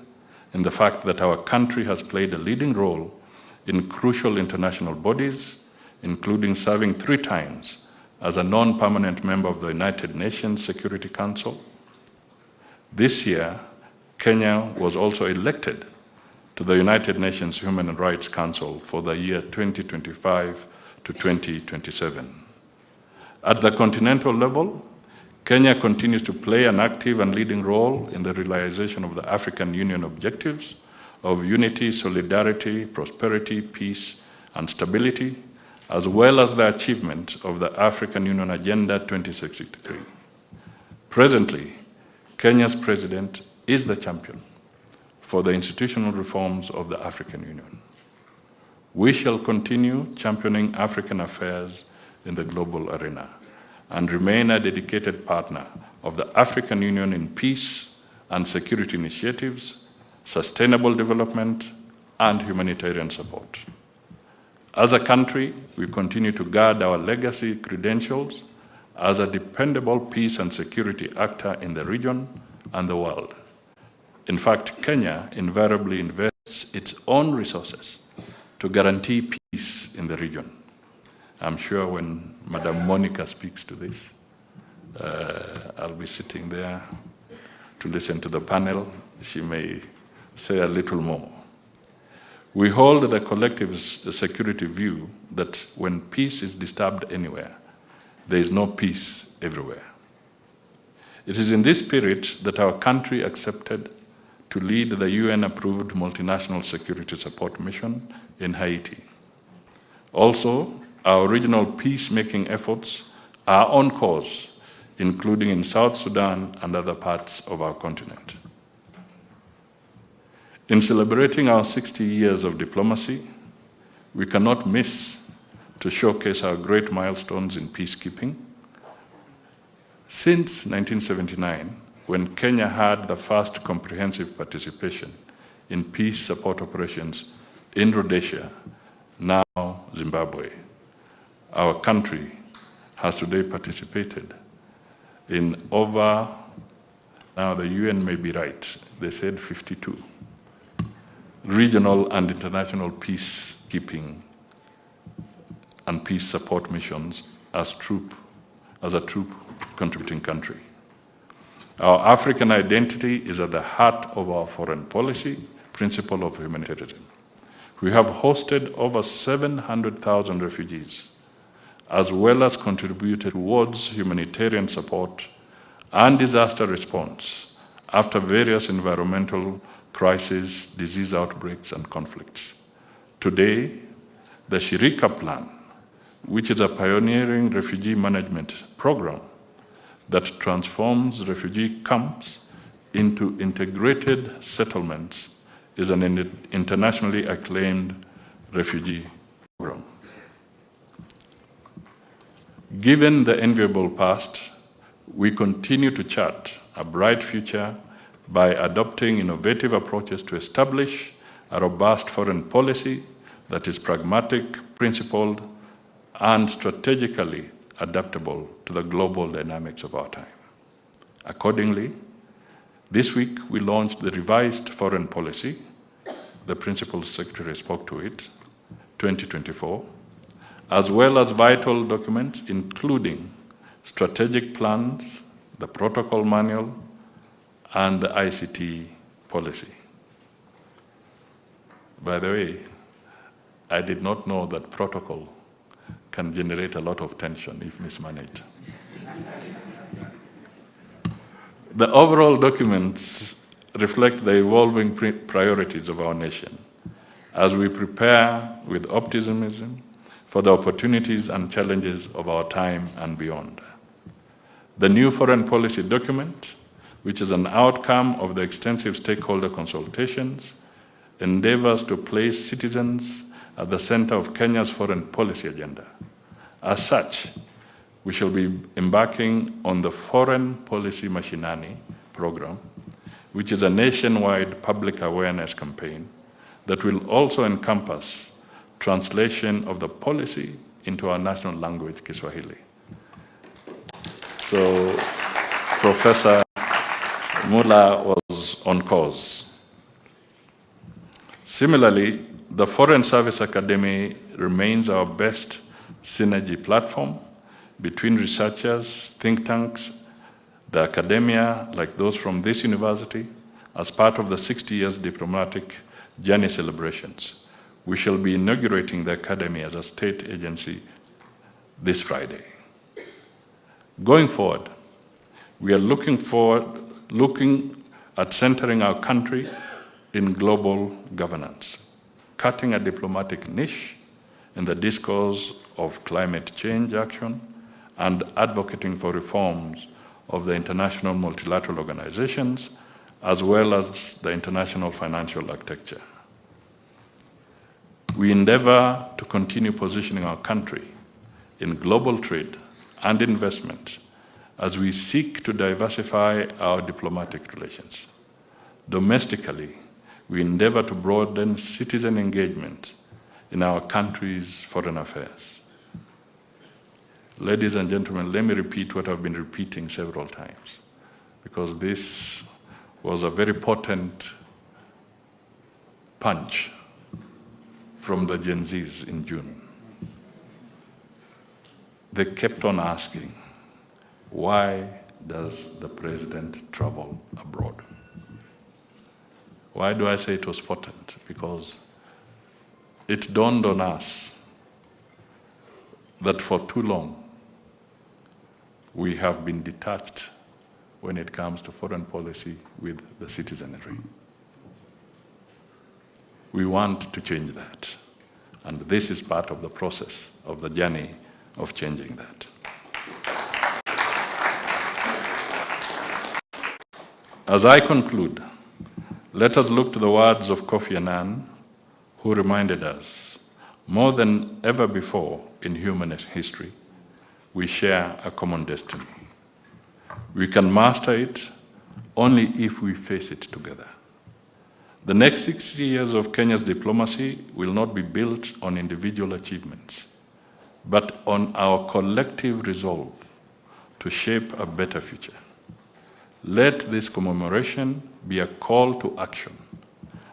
in the fact that our country has played a leading role in crucial international bodies, including serving 3 times as a non-permanent member of the United Nations Security Council. This year, Kenya was also elected to the United Nations Human Rights Council for the year 2025 to 2027. At the continental level, Kenya continues to play an active and leading role in the realization of the African Union objectives of unity, solidarity, prosperity, peace, and stability, as well as the achievement of the African Union Agenda 2063. Presently, Kenya's president is the champion for the institutional reforms of the African Union. We shall continue championing African affairs in the global arena and remain a dedicated partner of the African Union in peace and security initiatives, sustainable development, and humanitarian support. As a country, we continue to guard our legacy credentials as a dependable peace and security actor in the region and the world. In fact, Kenya invariably invests its own resources to guarantee peace in the region. I'm sure when Madam Monica speaks to this, I'll be sitting there to listen to the panel. She may say a little more. We hold the collective security view that when peace is disturbed anywhere, there is no peace everywhere. It is in this spirit that our country accepted to lead the UN-approved multinational security support mission in Haiti. Also, our regional peacemaking efforts are on course, including in South Sudan and other parts of our continent. In celebrating our 60 years of diplomacy, we cannot miss to showcase our great milestones in peacekeeping. Since 1979, when Kenya had the first comprehensive participation in peace support operations in Rhodesia, now Zimbabwe, our country has today participated in over, now the UN may be right, they said 52, regional and international peacekeeping and peace support missions as a troop contributing country. Our African identity is at the heart of our foreign policy, principle of humanitarianism. We have hosted over 700,000 refugees, as well as contributed towards humanitarian support and disaster response after various environmental crises, disease outbreaks, and conflicts. Today, the Shirika Plan, which is a pioneering refugee management program that transforms refugee camps into integrated settlements, is an internationally acclaimed refugee program. Given the enviable past, we continue to chart a bright future by adopting innovative approaches to establish a robust foreign policy that is pragmatic, principled, and strategically adaptable to the global dynamics of our time. Accordingly, this week we launched the revised foreign policy, the Principal Secretary spoke to it, 2024, as well as vital documents, including strategic plans, the protocol manual, and the ICT policy. By the way, I did not know that protocol can generate a lot of tension if mismanaged. The overall documents reflect the evolving priorities of our nation as we prepare with optimism for the opportunities and challenges of our time and beyond. The new foreign policy document, which is an outcome of the extensive stakeholder consultations, endeavors to place citizens at the center of Kenya's foreign policy agenda. As such, we shall be embarking on the Foreign Policy Mashinani program, which is a nationwide public awareness campaign that will also encompass translation of the policy into our national language, Kiswahili. So Professor Mula was on course. Similarly, the Foreign Service Academy remains our best synergy platform between researchers, think tanks, the academia, like those from this university, as part of the 60 years diplomatic journey celebrations. We shall be inaugurating the academy as a state agency this Friday. Going forward, we are looking at centering our country in global governance, cutting a diplomatic niche in the discourse of climate change action, and advocating for reforms of the international multilateral organizations, as well as the international financial architecture. We endeavor to continue positioning our country in global trade and investment as we seek to diversify our diplomatic relations. Domestically, we endeavor to broaden citizen engagement in our country's foreign affairs. Ladies and gentlemen, let me repeat what I've been repeating several times, because this was a very potent punch from the Gen Zs in June. They kept on asking, why does the president travel abroad? Why do I say it was potent? Because it dawned on us that for too long we have been detached when it comes to foreign policy with the citizenry. We want to change that, and this is part of the process of the journey of changing that. As I conclude, let us look to the words of Kofi Annan, who reminded us, more than ever before in human history, we share a common destiny. We can master it only if we face it together. The next 60 years of Kenya's diplomacy will not be built on individual achievements, but on our collective resolve to shape a better future. Let this commemoration be a call to action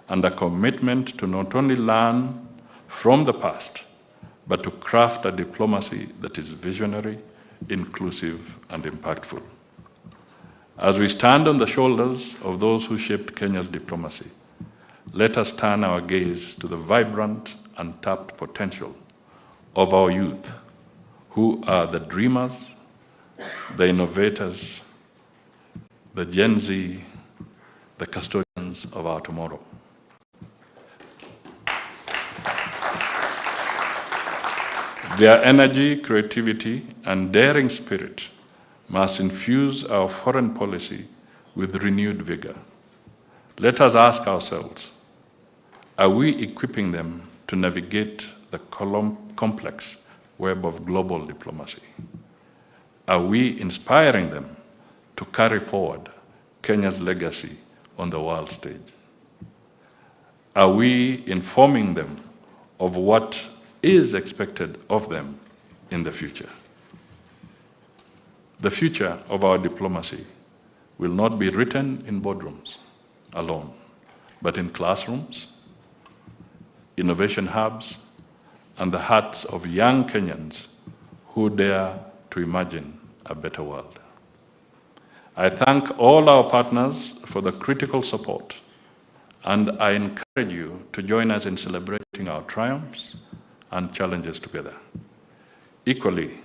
and a commitment to not only learn from the past, but to craft a diplomacy that is visionary, inclusive, and impactful. As we stand on the shoulders of those who shaped Kenya's diplomacy, let us turn our gaze to the vibrant, untapped potential of our youth, who are the dreamers, the innovators, the Gen Z, the custodians of our tomorrow. Their energy, creativity, and daring spirit must infuse our foreign policy with renewed vigor. Let us ask ourselves, are we equipping them to navigate the complex web of global diplomacy? Are we inspiring them to carry forward Kenya's legacy on the world stage? Are we informing them of what is expected of them in the future? The future of our diplomacy will not be written in boardrooms alone, but in classrooms, innovation hubs, and the hearts of young Kenyans who dare to imagine a better world. I thank all our partners for the critical support, and I encourage you to join us in celebrating our triumphs and challenges together. Equally,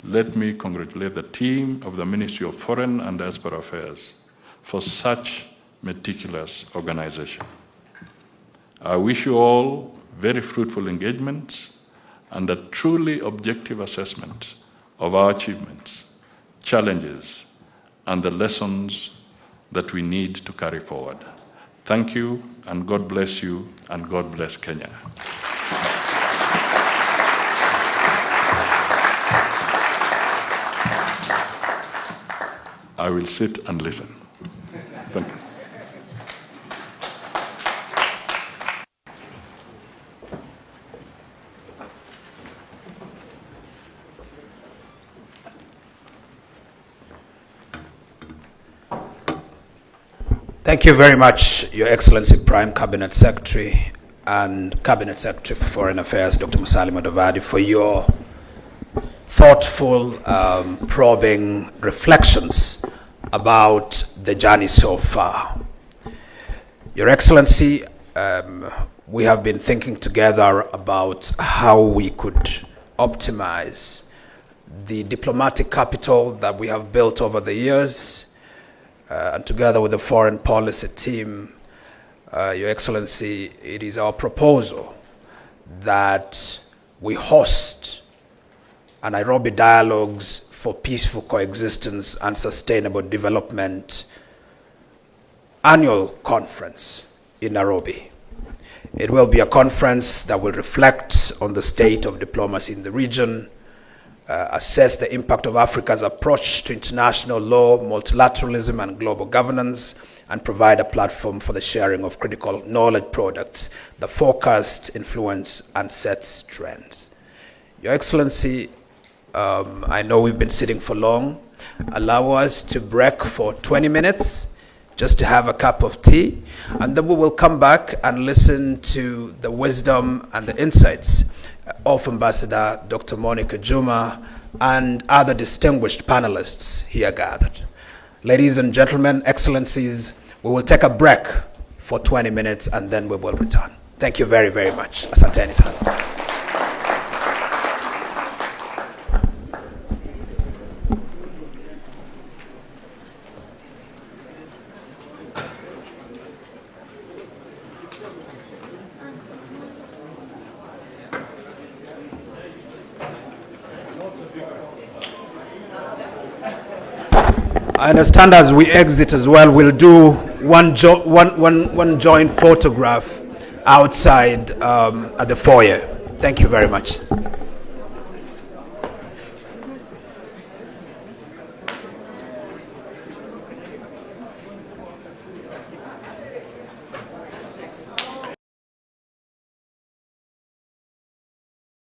let me congratulate the team of the Ministry of Foreign and Diaspora Affairs for such meticulous organization. I wish you all very fruitful engagements and a truly objective assessment of our achievements, challenges, and the lessons that we need to carry forward. Thank you, and God bless you, and God bless Kenya. I will sit and listen. Thank you. Thank you very much, Your Excellency Prime Cabinet Secretary and Cabinet Secretary for Foreign Affairs, Dr. Musalia Mudavadi, for your thoughtful, probing reflections about the journey so far. Your Excellency, we have been thinking together about how we could optimize the diplomatic capital that we have built over the years, and together with the foreign policy team, Your Excellency, it is our proposal that we host a Nairobi Dialogues for Peaceful Coexistence and Sustainable Development annual conference in Nairobi. It will be a conference that will reflect on the state of diplomacy in the region, assess the impact of Africa's approach to international law, multilateralism, and global governance, and provide a platform for the sharing of critical knowledge products that forecast, influence, and set trends. Your Excellency, I know we've been sitting for long. Allow us to break for 20 minutes just to have a cup of tea, and then we will come back and listen to the wisdom and the insights of Ambassador Dr. Monica Juma and other distinguished panelists here gathered. Ladies and gentlemen, Excellencies, we will take a break for 20 minutes and then we will return. Thank you very, very much. Asanteni sana. I understand as we exit as well, we'll do one joint photograph outside at the foyer. Thank you very much.